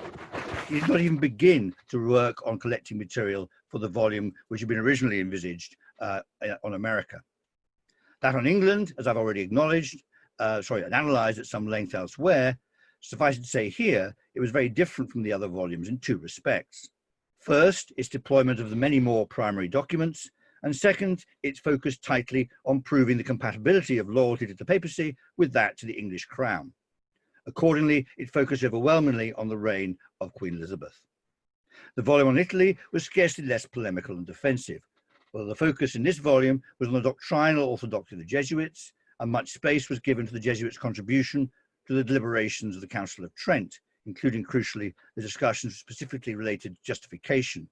He did not even begin to work on collecting material for the volume which had been originally envisaged on America. That on England, as I've already acknowledged, and analysed at some length elsewhere, suffice it to say here, it was very different from the other volumes in two respects. First, its deployment of the many more primary documents, and second, it's focused tightly on proving the compatibility of loyalty to the papacy with that to the English crown. Accordingly, it focused overwhelmingly on the reign of Queen Elizabeth. The volume on Italy was scarcely less polemical and defensive, although the focus in this volume was on the doctrinal orthodoxy of the Jesuits, and much space was given to the Jesuits' contribution to the deliberations of the Council of Trent, including, crucially, the discussions specifically related to justification,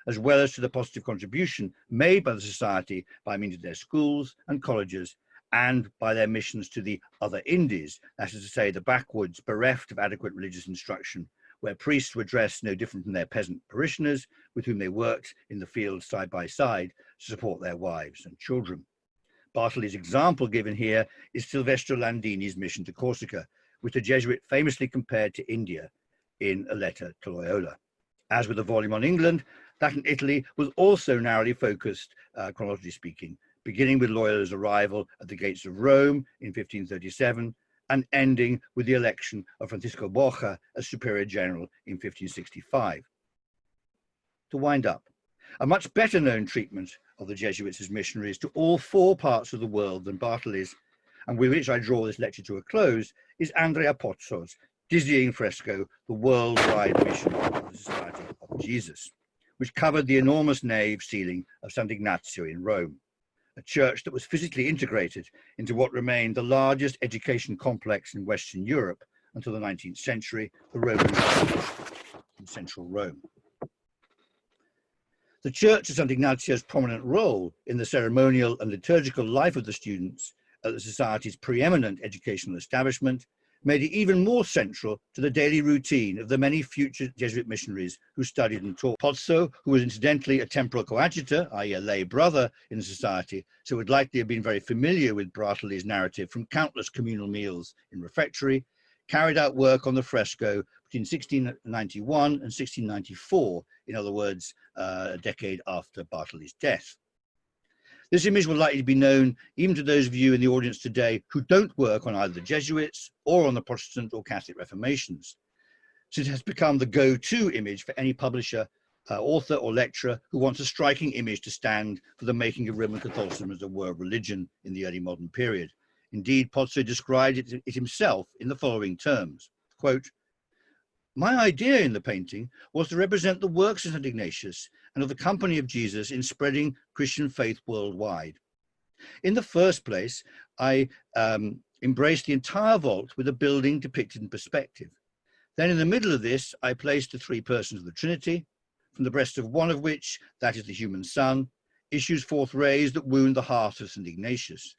as well as to the positive contribution made by the Society by means of their schools and colleges and by their missions to the other Indies, that is to say, the backwoods bereft of adequate religious instruction, where priests were dressed no different from their peasant parishioners, with whom they worked in the fields side by side to support their wives and children. Bartoli's example given here is Silvestro Landini's mission to Corsica, which the Jesuit famously compared to India in a letter to Loyola. As with the volume on England, that in Italy was also narrowly focused, chronologically speaking, beginning with Loyola's arrival at the gates of Rome in 1537 and ending with the election of Francisco Borja as Superior General in 1565. To wind up, a much better known treatment of the Jesuits as missionaries to all four parts of the world than Bartoli's, and with which I draw this lecture to a close, is Andrea Pozzo's dizzying fresco, The Worldwide Mission of the Society of Jesus, which covered the enormous nave ceiling of Sant'Ignazio in Rome, a church that was physically integrated into what remained the largest education complex in Western Europe until the 19th century, the Roman Church in central Rome. The church of Sant'Ignazio's prominent role in the ceremonial and liturgical life of the students at the Society's preeminent educational establishment made it even more central to the daily routine of the many future Jesuit missionaries who studied and taught. Pozzo, who was incidentally a temporal coadjutor, i.e. a lay brother in the Society, so would likely have been very familiar with Bartoli's narrative from countless communal meals in refectory, carried out work on the fresco between 1691 and 1694, in other words, a decade after Bartoli's death. This image will likely be known even to those of you in the audience today who don't work on either the Jesuits or on the Protestant or Catholic Reformations, since it has become the go-to image for any publisher, author or lecturer who wants a striking image to stand for the making of Roman Catholicism as a world religion in the early modern period. Indeed, Pozzo described it himself in the following terms, quote, "My idea in the painting was to represent the works of St. Ignatius and of the Company of Jesus in spreading Christian faith worldwide. In the first place, I embraced the entire vault with a building depicted in perspective. Then in the middle of this, I placed the three persons of the Trinity, from the breast of one of which, that is the human Son, issues forth rays that wound the heart of St. Ignatius.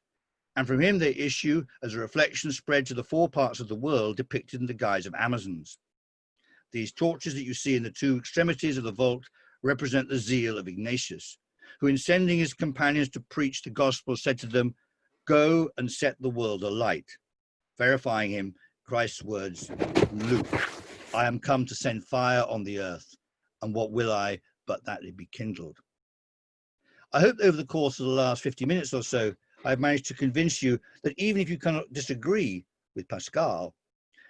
And from him they issue as a reflection spread to the four parts of the world depicted in the guise of Amazons. These torches that you see in the two extremities of the vault represent the zeal of Ignatius, who in sending his companions to preach the gospel said to them, 'Go and set the world alight,' verifying him Christ's words in Luke, 'I am come to send fire on the earth, and what will I but that it be kindled.' I hope over the course of the last 50 minutes or so, I've managed to convince you that even if you cannot disagree with Pascal,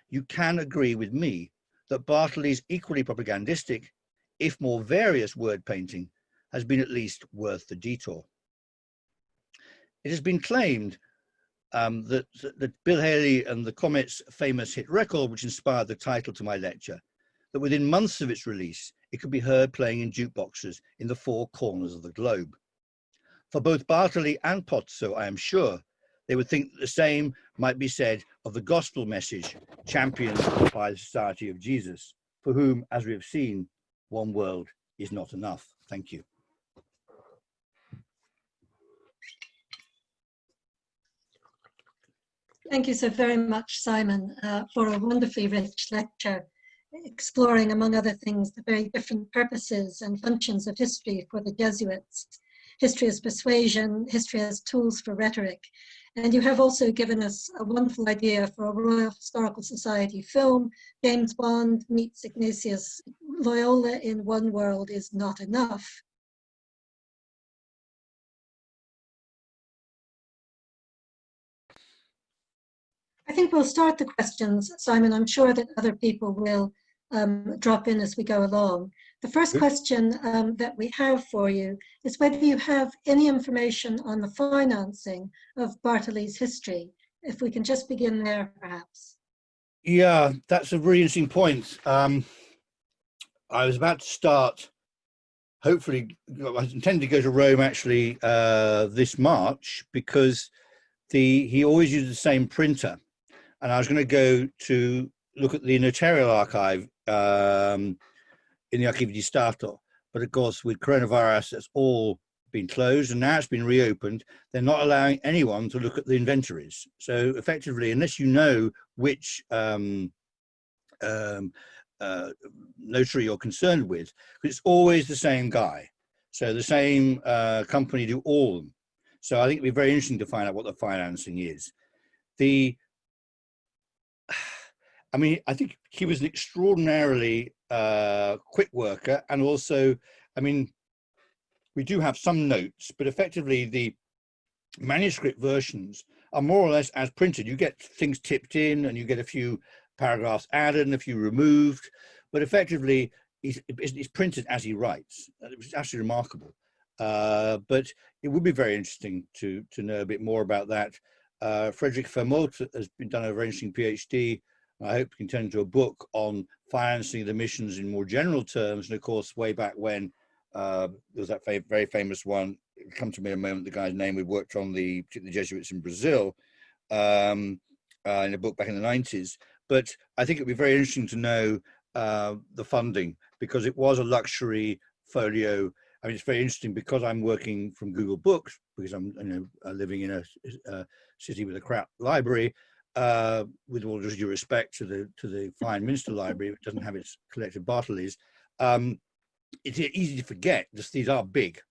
you can agree with me that Bartoli's equally propagandistic, if more various word painting, has been at least worth the detour. It has been claimed that Bill Haley and the Comet's famous hit record, which inspired the title to my lecture, that within months of its release, it could be heard playing in jukeboxes in the four corners of the globe. For both Bartoli and Pozzo, I am sure, they would think that the same might be said of the gospel message championed by the Society of Jesus, for whom, as we have seen, one world is not enough. Thank you. Thank you so very much, Simon, for a wonderfully rich lecture, exploring, among other things, the very different purposes and functions of history for the Jesuits. History as persuasion, history as tools for rhetoric, And you have also given us a wonderful idea for a Royal Historical Society film, James Bond meets Ignatius Loyola in One World is Not Enough. I think we'll start the questions, Simon. I'm sure that other people will drop in as we go along. The first question that we have for you is whether you have any information on the financing of Bartoli's history. If we can just begin there, perhaps. Yeah, that's a really interesting point. I was about to start, hopefully, I intended to go to Rome actually this March, because he always used the same printer. And I was going to go to look at the notarial archive in the Archivio di Stato. But of course, with coronavirus, it's all been closed, and now it's been reopened. They're not allowing anyone to look at the inventories. So effectively, unless you know which notary you're concerned with, it's always the same guy. So the same company do all of them. So I think it'd be very interesting to find out what the financing is. I mean, I think he was an extraordinarily quick worker, and also, I mean, we do have some notes, but effectively the manuscript versions are more or less as printed. You get things tipped in, and you get a few paragraphs added and a few removed, but effectively it's printed as he writes. It was actually remarkable. But it would be very interesting to know a bit more about that. Frederick Fermot has done a very interesting PhD. I hope can turn into a book on financing the missions in more general terms. And of course, way back when there was that very famous one, it'll come to me in a moment, the guy's name we worked on, the Jesuits in Brazil, in a book back in the 90s. But I think it'd be very interesting to know the funding, because it was a luxury folio. I mean, it's very interesting because I'm working from Google Books, because I'm living in a city with a crap library. With all due respect to the fine Minster Library, which doesn't have its collected Bartoli's, it's easy to forget that these are big,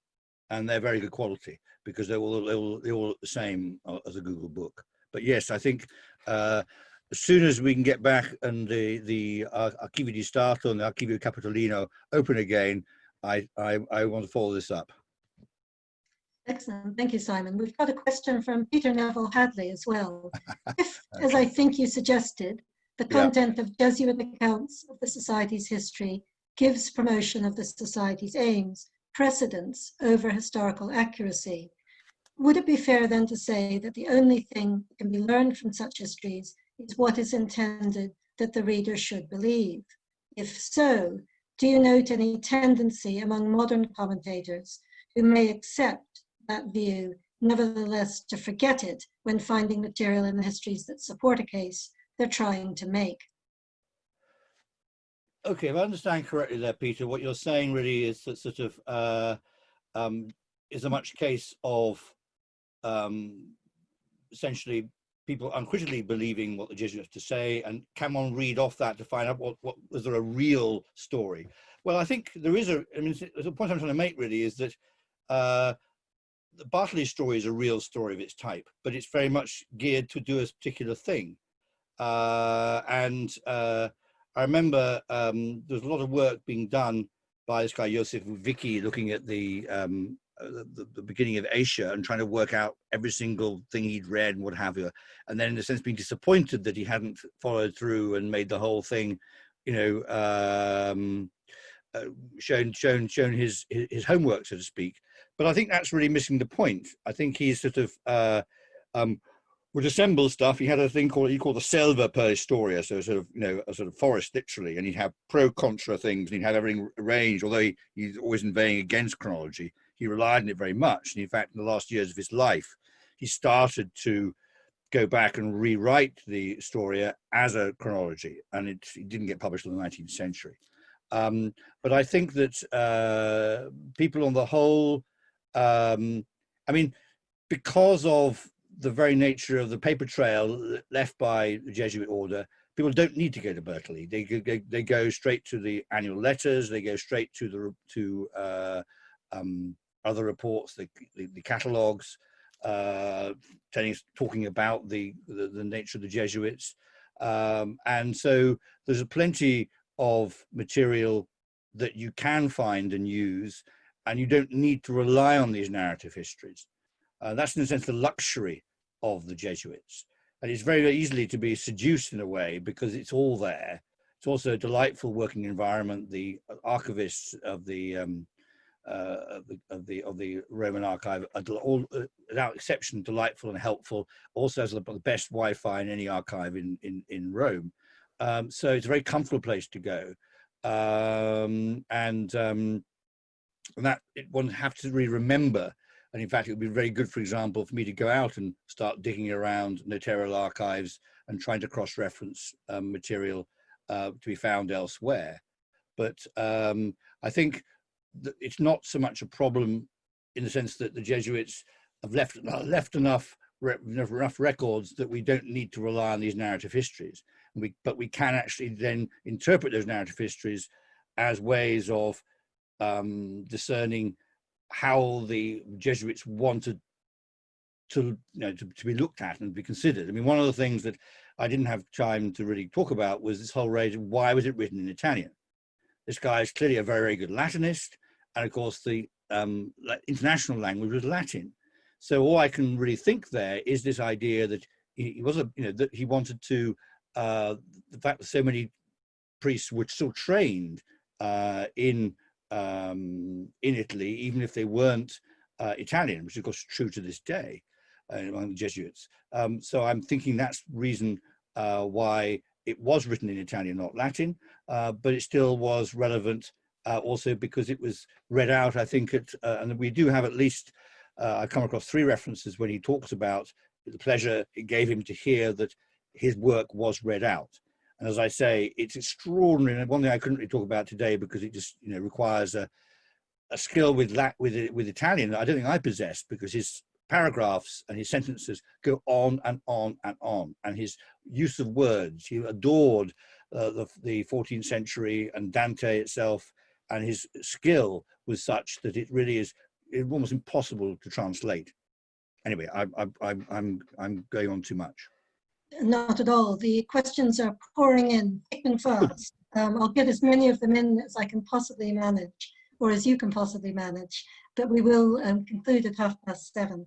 and they're very good quality, because they're all the same as a Google book. But yes, I think as soon as we can get back and the Archivio di Stato and the Archivio Capitolino open again, I want to follow this up. Excellent. Thank you, Simon. We've got a question from Peter Neville Hadley as well. If, Okay. as I think you suggested, the content of Jesuit accounts of the Society's history gives promotion of the Society's aims precedence over historical accuracy, would it be fair then to say that the only thing that can be learned from such histories is what is intended that the reader should believe? If so, do you note any tendency among modern commentators who may accept that view, nevertheless to forget it when finding material in the histories that support a case they're trying to make? Okay, if I understand correctly there, Peter, what you're saying really is that sort of is a much case of essentially people uncritically believing what the Jesuits have to say, and can one read off that to find out what was there a real story? Well, I think there is the point I'm trying to make really is that the Bartoli story is a real story of its type, but it's very much geared to do a particular thing. I remember there was a lot of work being done by this guy, Joseph Wicki, looking at the beginning of Asia and trying to work out every single thing he'd read and what have you. And then in a sense being disappointed that he hadn't followed through and made the whole thing, shown his homework, so to speak. But I think that's really missing the point. I think he's sort of would assemble stuff. He had a thing he called the selva per historia, so sort of a sort of forest literally, and he'd have pro contra things, and he'd have everything arranged. Although he's always inveighing against chronology, he relied on it very much. And in fact, in the last years of his life, he started to go back and rewrite the Historia as a chronology, and it didn't get published in the 19th century. But I think that people on the whole, because of the very nature of the paper trail left by the Jesuit order, people don't need to go to Bartoli. They go straight to the annual letters. They go straight to other reports, the catalogues. talking about the nature of the Jesuits. And so there's plenty of material that you can find and use, and you don't need to rely on these narrative histories. That's in a sense the luxury of the Jesuits. And it's very, very easily to be seduced in a way because it's all there. It's also a delightful working environment. The archivists of the Roman archive are all, without exception, delightful and helpful. Also has the best Wi-Fi in any archive in Rome. So it's a very comfortable place to go. And that one have to really remember. And in fact, it would be very good, for example, for me to go out and start digging around notarial archives and trying to cross-reference material to be found elsewhere. But I think that it's not so much a problem in the sense that the Jesuits have left enough records that we don't need to rely on these narrative histories. But we can actually then interpret those narrative histories as ways of discerning how the Jesuits wanted to be looked at and be considered. I mean, one of the things that I didn't have time to really talk about was this whole range of why was it written in Italian? This guy is clearly a very, very good Latinist, and of course the international language was Latin. So all I can really think there is this idea that he was that he wanted to the fact that so many priests were still trained in Italy, even if they weren't Italian, which is of course true to this day among the Jesuits. So I'm thinking that's the reason why it was written in Italian, not Latin, but it still was relevant also because it was read out, I think, and we do have at least, I've come across 3 references when he talks about the pleasure it gave him to hear that his work was read out. And as I say, it's extraordinary. And one thing I couldn't really talk about today because it just requires a skill with Italian that I don't think I possess, because his paragraphs and his sentences go on and on and on, and his use of words. He adored the 14th century and Dante itself, and his skill was such that it really is almost impossible to translate. Anyway, I'm going on too much. Not at all. The questions are pouring in thick and fast. I'll get as many of them in as I can possibly manage, or as you can possibly manage, but we will conclude at 7:30.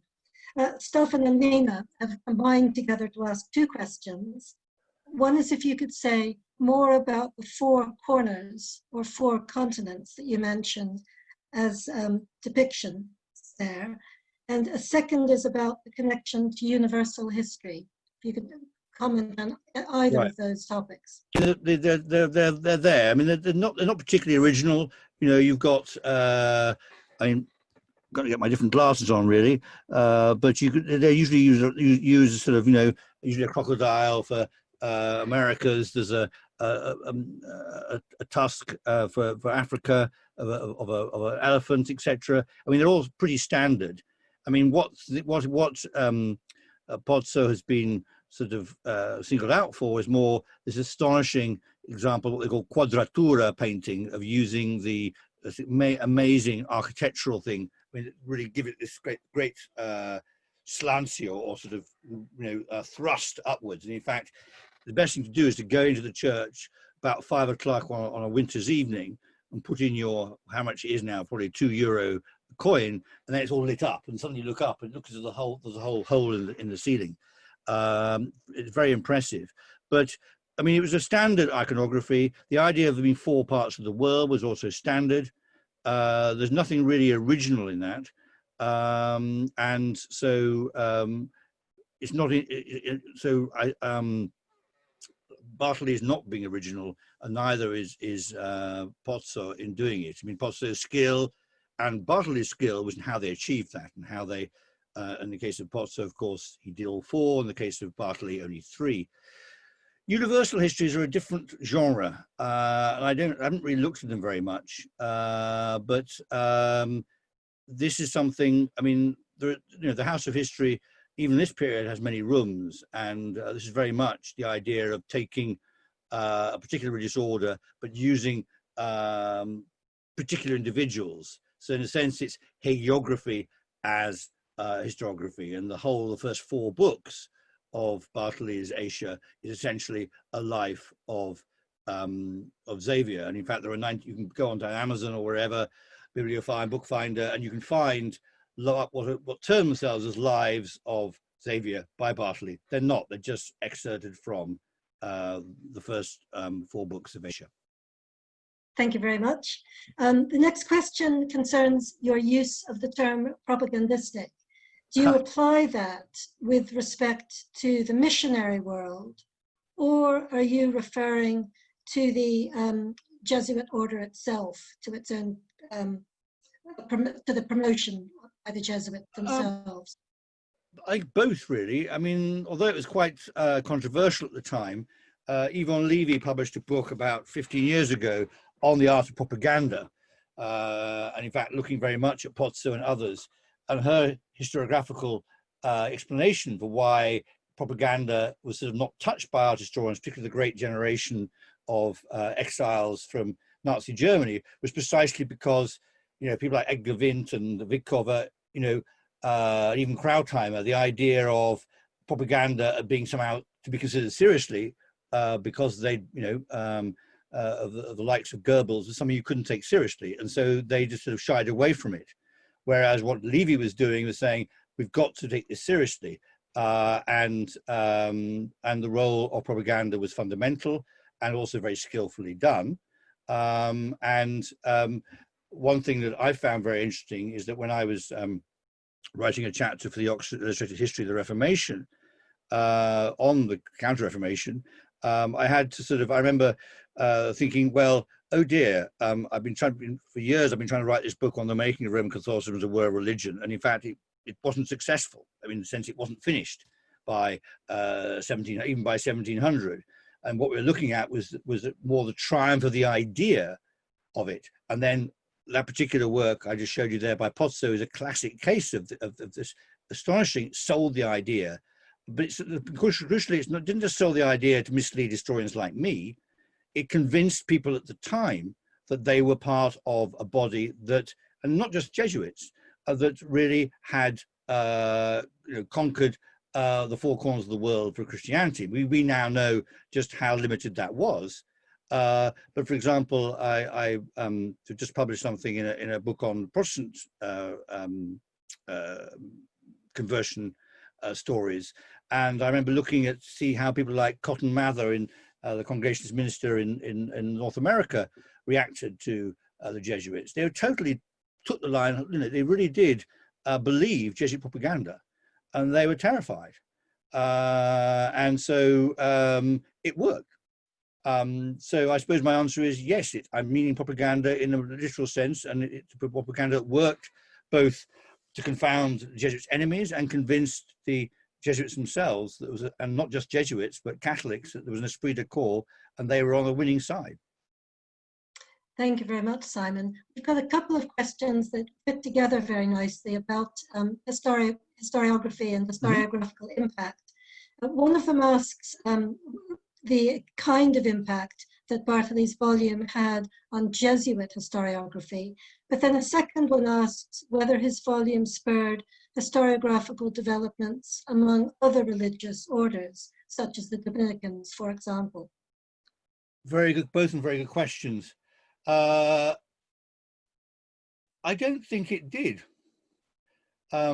Stefan and Nina have combined together to ask 2 questions. One is if you could say more about the 4 corners or 4 continents that you mentioned as depictions there. And a second is about the connection to universal history. If you could comment on either of those topics. They're there. I mean, they're not particularly original. You've got, I mean, got to get my different glasses on really, but they usually use sort of, usually a crocodile for Americas. There's a tusk for Africa of an elephant, etc. I mean, they're all pretty standard. I mean, what Pozzo has been sort of singled out for is more this astonishing example, what they call quadratura painting, of using the amazing architectural thing. I mean, really give it this great slansio, or sort of thrust upwards. And in fact, the best thing to do is to go into the church about 5 o'clock on a winter's evening and put in your, how much it is now, probably €2 coin, and then it's all lit up, and suddenly you look up and it looks as there's a whole hole in the ceiling. It's very impressive. But I mean, it was a standard iconography. The idea of there being 4 parts of the world was also standard. There's nothing really original in that, and so it's not. Bartoli is not being original, and neither is Pozzo in doing it. I mean, Pozzo's skill and Bartoli's skill was in how they achieved that, and how they. In the case of Pozzo, of course, he did all 4. In the case of Bartoli, only 3. Universal histories are a different genre, and I haven't really looked at them very much. But this is something. I mean, the House of History, even this period, has many rooms, and this is very much the idea of taking a particular religious order, but using particular individuals. So in a sense, it's hagiography as historiography, and the first 4 books of Bartoli's Asia is essentially a life of Xavier. And in fact, there are 90. You can go onto Amazon or wherever, Bibliophile, Bookfinder, and you can find what term themselves as lives of Xavier by Bartoli. They're not. They're just excerpted from the first 4 books of Asia. Thank you very much. The next question concerns your use of the term propagandistic. Do you apply that with respect to the missionary world, or are you referring to the Jesuit order itself, to its own, to the promotion by the Jesuits themselves? Both, really. I mean, although it was quite controversial at the time, Yvonne Levy published a book about 15 years ago on the art of propaganda, and in fact, looking very much at Pozzo and others. And her historiographical explanation for why propaganda was sort of not touched by art historians, particularly the great generation of exiles from Nazi Germany, was precisely because, you know, people like Edgar Vint and Wittkower, you know, even Krautheimer, the idea of propaganda being somehow to be considered seriously because they, you know, of the likes of Goebbels was something you couldn't take seriously, and so they just sort of shied away from it. Whereas what Levy was doing was saying, we've got to take this seriously, and the role of propaganda was fundamental and also very skillfully done. One thing that I found very interesting is that when I was writing a chapter for the Oxford Illustrated History of the Reformation on the Counter-Reformation, I had to sort of, I remember thinking, well, oh dear, I've been trying, for years, I've been trying to write this book on the making of Roman Catholicism as a world religion. And in fact, it wasn't successful. I mean, in the sense it wasn't finished by even by 1700. And what we were looking at was more the triumph of the idea of it. And then that particular work I just showed you there by Pozzo is a classic case of this astonishing, sold the idea. But crucially, it didn't just sell the idea to mislead historians like me. It convinced people at the time that they were part of a body that, and not just Jesuits, that really had you know, conquered the 4 corners of the world for Christianity. We now know just how limited that was. But for example, I just published something in a book on Protestant conversion stories, and I remember looking at see how people like Cotton Mather in the Congregationalist minister in North America reacted to the Jesuits. They totally took the line, you know, they really did believe Jesuit propaganda, and they were terrified. And so it worked. So I suppose my answer is yes, I'm meaning propaganda in a literal sense, and it's propaganda that worked both to confound Jesuits' enemies and convinced the Jesuits themselves, that was, and not just Jesuits, but Catholics, that there was an esprit de corps, and they were on the winning side. Thank you very much, Simon. We've got a couple of questions that fit together very nicely about historiography and historiographical impact. One of them asks the kind of impact that Bartoli's volume had on Jesuit historiography, but then a second one asks whether his volume spurred historiographical developments among other religious orders, such as the Dominicans, for example. Very good, both very good questions. I don't think it did. I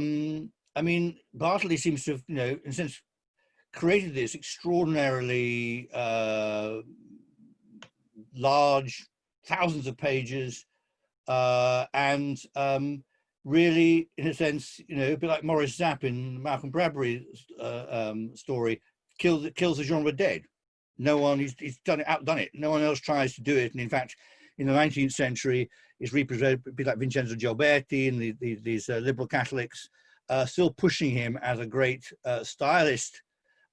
mean, Bartoli seems to have, you know, in a sense, created this extraordinarily large, thousands of pages, and really, in a sense, you know, a bit like Maurice Zapp in Malcolm Bradbury's story, kills the genre dead. No one, he's done it, outdone it. No one else tries to do it. And in fact, in the 19th century, it's represented a bit like Vincenzo Gioberti and these liberal Catholics, still pushing him as a great stylist.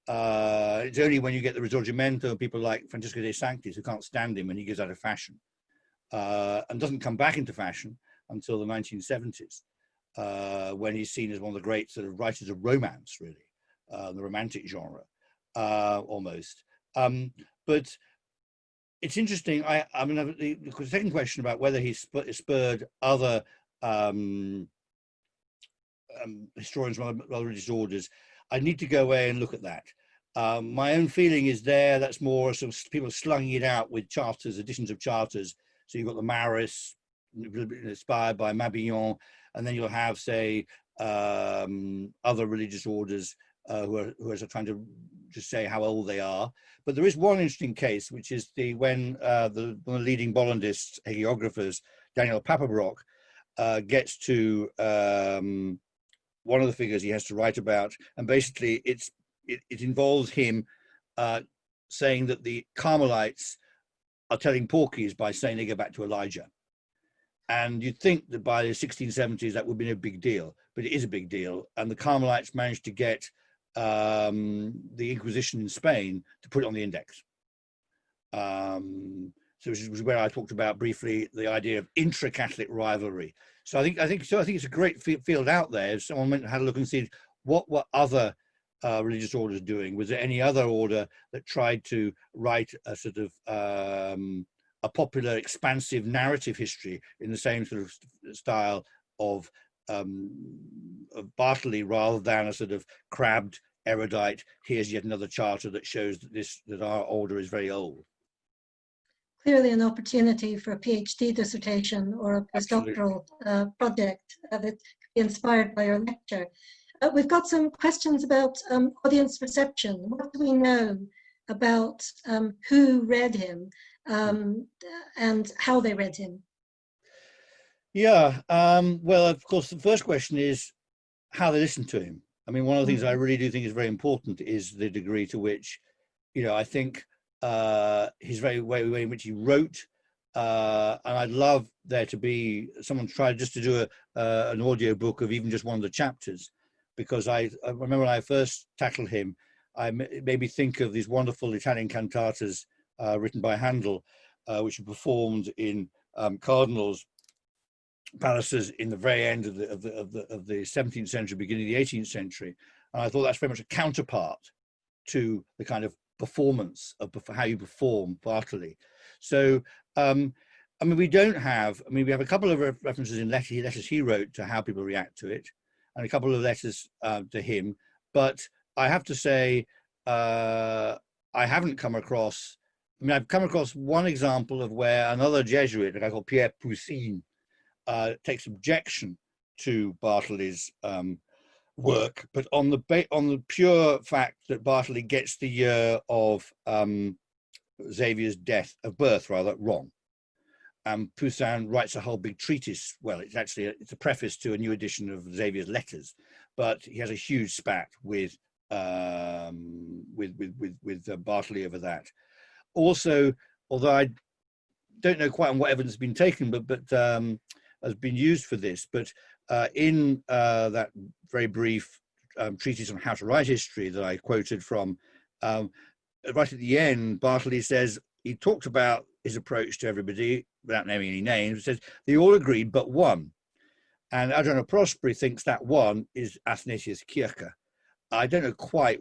It's only when you get the Risorgimento and people like Francesco de Sanctis who can't stand him when he goes out of fashion, and doesn't come back into fashion until the 1970s, when he's seen as one of the great sort of writers of romance, really, the romantic genre, almost. But it's interesting. I mean, the second question about whether he spurred other historians of other religious orders, I need to go away and look at that. My own feeling is that's more sort of people slugging it out with charters, editions of charters. So you've got the Maris, inspired by Mabillon, and then you'll have, say, other religious orders who are trying to just say how old they are. But there is one interesting case, which is when one of the leading Bollandists, hagiographers, Daniello Bartoli, gets to one of the figures he has to write about, and basically it involves him saying that the Carmelites are telling porkies by saying they go back to Elijah. And you'd think that by the 1670s that would be no big deal, but it is a big deal. And the Carmelites managed to get the Inquisition in Spain to put it on the index. So this was where I talked about briefly the idea of intra-Catholic rivalry. So I think it's a great field out there. If someone went and had a look and see what other religious orders doing. Was there any other order that tried to write a sort of a popular, expansive narrative history in the same sort of style of Bartoli, rather than a sort of crabbed, erudite, here's yet another charter that shows that our order is very old? Clearly an opportunity for a PhD dissertation or a postdoctoral project that could be inspired by your lecture. We've got some questions about audience reception. What do we know about who read him and how they read him? Yeah, well, of course, the first question is how they listened to him. I mean, one of the things I really do think is very important is the degree to which, I think his very way in which he wrote, and I'd love there to be someone tried just to do an audio book of even just one of the chapters, because I remember when I first tackled him, it made me think of these wonderful Italian cantatas written by Handel, which were performed in cardinals' palaces in the very end of the 17th century, beginning of the 18th century. And I thought that's very much a counterpart to the kind of performance of how you perform Bartoli. So, I mean, we have a couple of references in letters he wrote to how people react to it, and a couple of letters to him. But I have to say, I haven't come across, I've come across one example of where another Jesuit, a guy called Pierre Poussine, takes objection to Bartoli's work, but on the pure fact that Bartoli gets the year of Xavier's birth wrong. Poussin writes a whole big treatise. Well, it's a preface to a new edition of Xavier's letters, but he has a huge spat with Bartoli over that. Also, although I don't know quite on what evidence has been taken, but has been used for this, but in that very brief treatise on how to write history that I quoted from, right at the end, Bartoli says he talked about his approach to everybody without naming any names. He says they all agreed but one, and Adriano Prosperi thinks that one is Athanasius Kircher. I don't know quite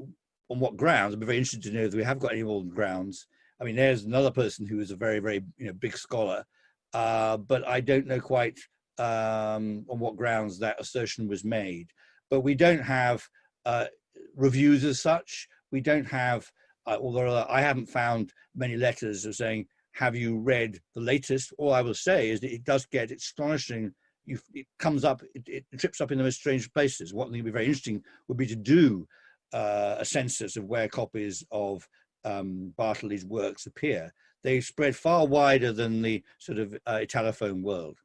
on what grounds. I'd be very interested to know if we have got any more grounds. I mean, there's another person who is a very, very big scholar, but I don't know quite on what grounds that assertion was made. But we don't have reviews as such. We don't have, although I haven't found many letters of saying, have you read the latest? All I will say is that it does get astonishing. It comes up, it trips up in the most strange places. What would be very interesting would be to do a census of where copies of Bartoli's works appear. They spread far wider than the sort of Italophone world.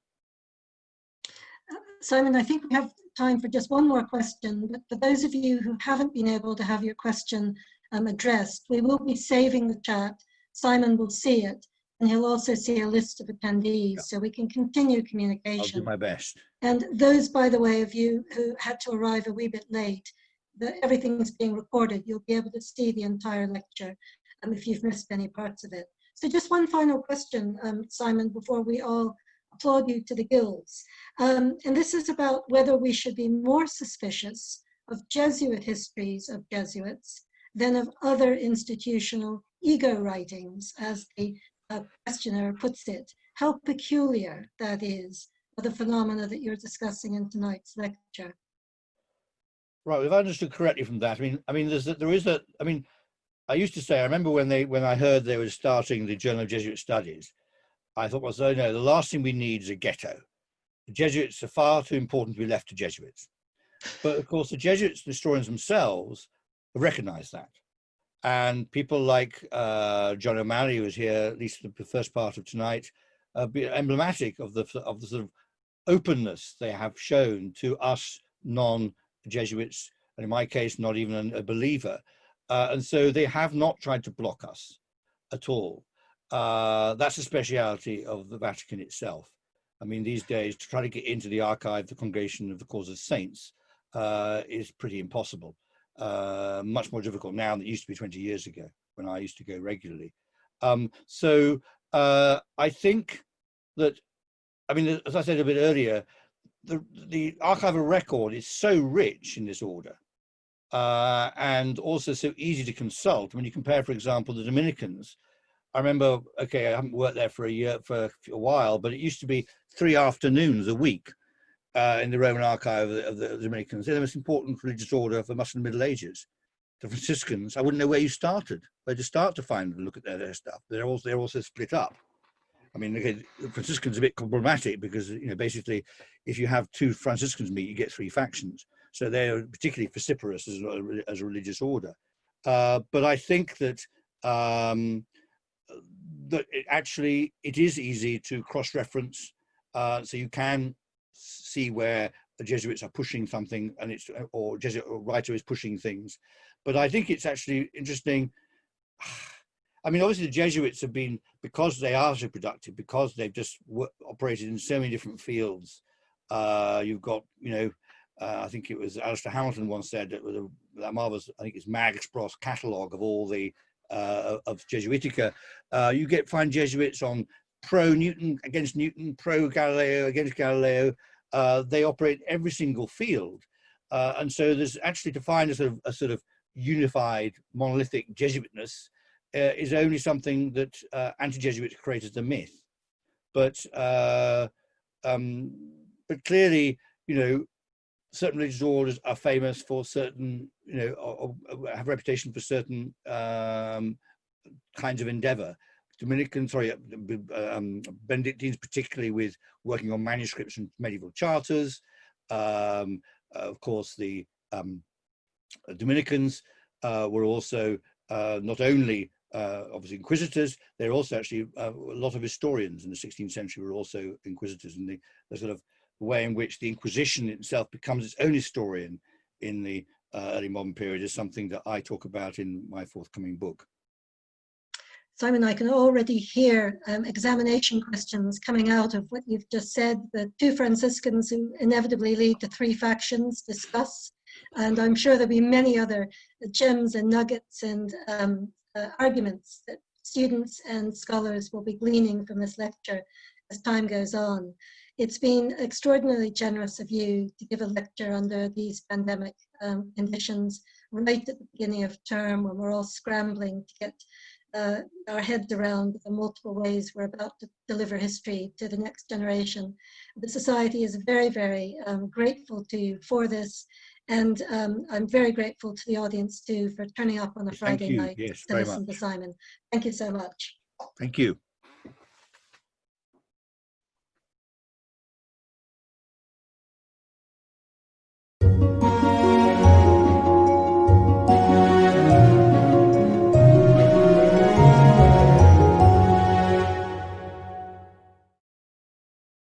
Simon, I think we have time for just one more question, but for those of you who haven't been able to have your question addressed, we will be saving the chat. Simon will see it, and he'll also see a list of attendees, so we can continue communication. I'll do my best. And those, by the way, of you who had to arrive a wee bit late, everything is being recorded. You'll be able to see the entire lecture if you've missed any parts of it. So just one final question, Simon, before we all applaud you to the gills. And this is about whether we should be more suspicious of Jesuit histories of Jesuits than of other institutional ego writings, as the questioner puts it. How peculiar that is of the phenomena that you're discussing in tonight's lecture. Right. If I understood correctly from that, I mean, I used to say, I remember when I heard they were starting the Journal of Jesuit Studies, I thought, well, so no, the last thing we need is a ghetto. The Jesuits are far too important to be left to Jesuits. But of course, the Jesuits, the historians themselves, recognize that. And people like John O'Malley, who was here at least the first part of tonight, be emblematic of the sort of openness they have shown to us non-Jesuits, and in my case, not even a believer. And so they have not tried to block us at all. That's a speciality of the Vatican itself. I mean, these days, to try to get into the archive, the Congregation of the Cause of Saints, is pretty impossible. Much more difficult now than it used to be 20 years ago when I used to go regularly. So I think that, I mean, as I said a bit earlier, the archival record is so rich in this order, and also so easy to consult. When you compare, for example, the Dominicans, I remember, okay, I haven't worked there for a while, but it used to be 3 afternoons a week in the Roman archive of the Dominicans. They're the most important religious order for much of the Middle Ages. The Franciscans, I wouldn't know where you started, where to start to find and look at their stuff. They're also split up. I mean, okay, the Franciscans are a bit problematic because, you know, basically, if you have 2 Franciscans meet, you get 3 factions. So they're particularly vociferous as a religious order. But I think that it is easy to cross-reference, so you can see where the Jesuits are pushing something, and or Jesuit writer is pushing things. But I think it's actually interesting. I mean, obviously the Jesuits have been, because they are so productive, because they've just operated in so many different fields. You've got, you know, I think it was Alistair Hamilton once said that with that marvelous, I think it's Mag Express catalogue of all the of Jesuitica. You find Jesuits on pro-Newton against Newton, pro-Galileo against Galileo. They operate every single field, and so there's actually, to find a sort of unified monolithic Jesuitness is only something that anti-Jesuits create as a myth. But clearly, you know, certain religious orders are famous for certain, you know, or have reputation for certain kinds of endeavor. Benedictines, particularly with working on manuscripts and medieval charters. Of course, the Dominicans were also not only obviously inquisitors, they're also actually a lot of historians in the 16th century were also inquisitors, and the sort of way in which the Inquisition itself becomes its own historian in the early modern period is something that I talk about in my forthcoming book. Simon, I can already hear examination questions coming out of what you've just said. The 2 Franciscans who inevitably lead to 3 factions discuss, and I'm sure there'll be many other gems and nuggets and arguments that students and scholars will be gleaning from this lecture as time goes on. It's been extraordinarily generous of you to give a lecture under these pandemic conditions right at the beginning of term, when we're all scrambling to get our heads around the multiple ways we're about to deliver history to the next generation. The Society is very, very grateful to you for this, and I'm very grateful to the audience too for turning up on a Friday night to listen to Simon. Thank you so much. Thank you.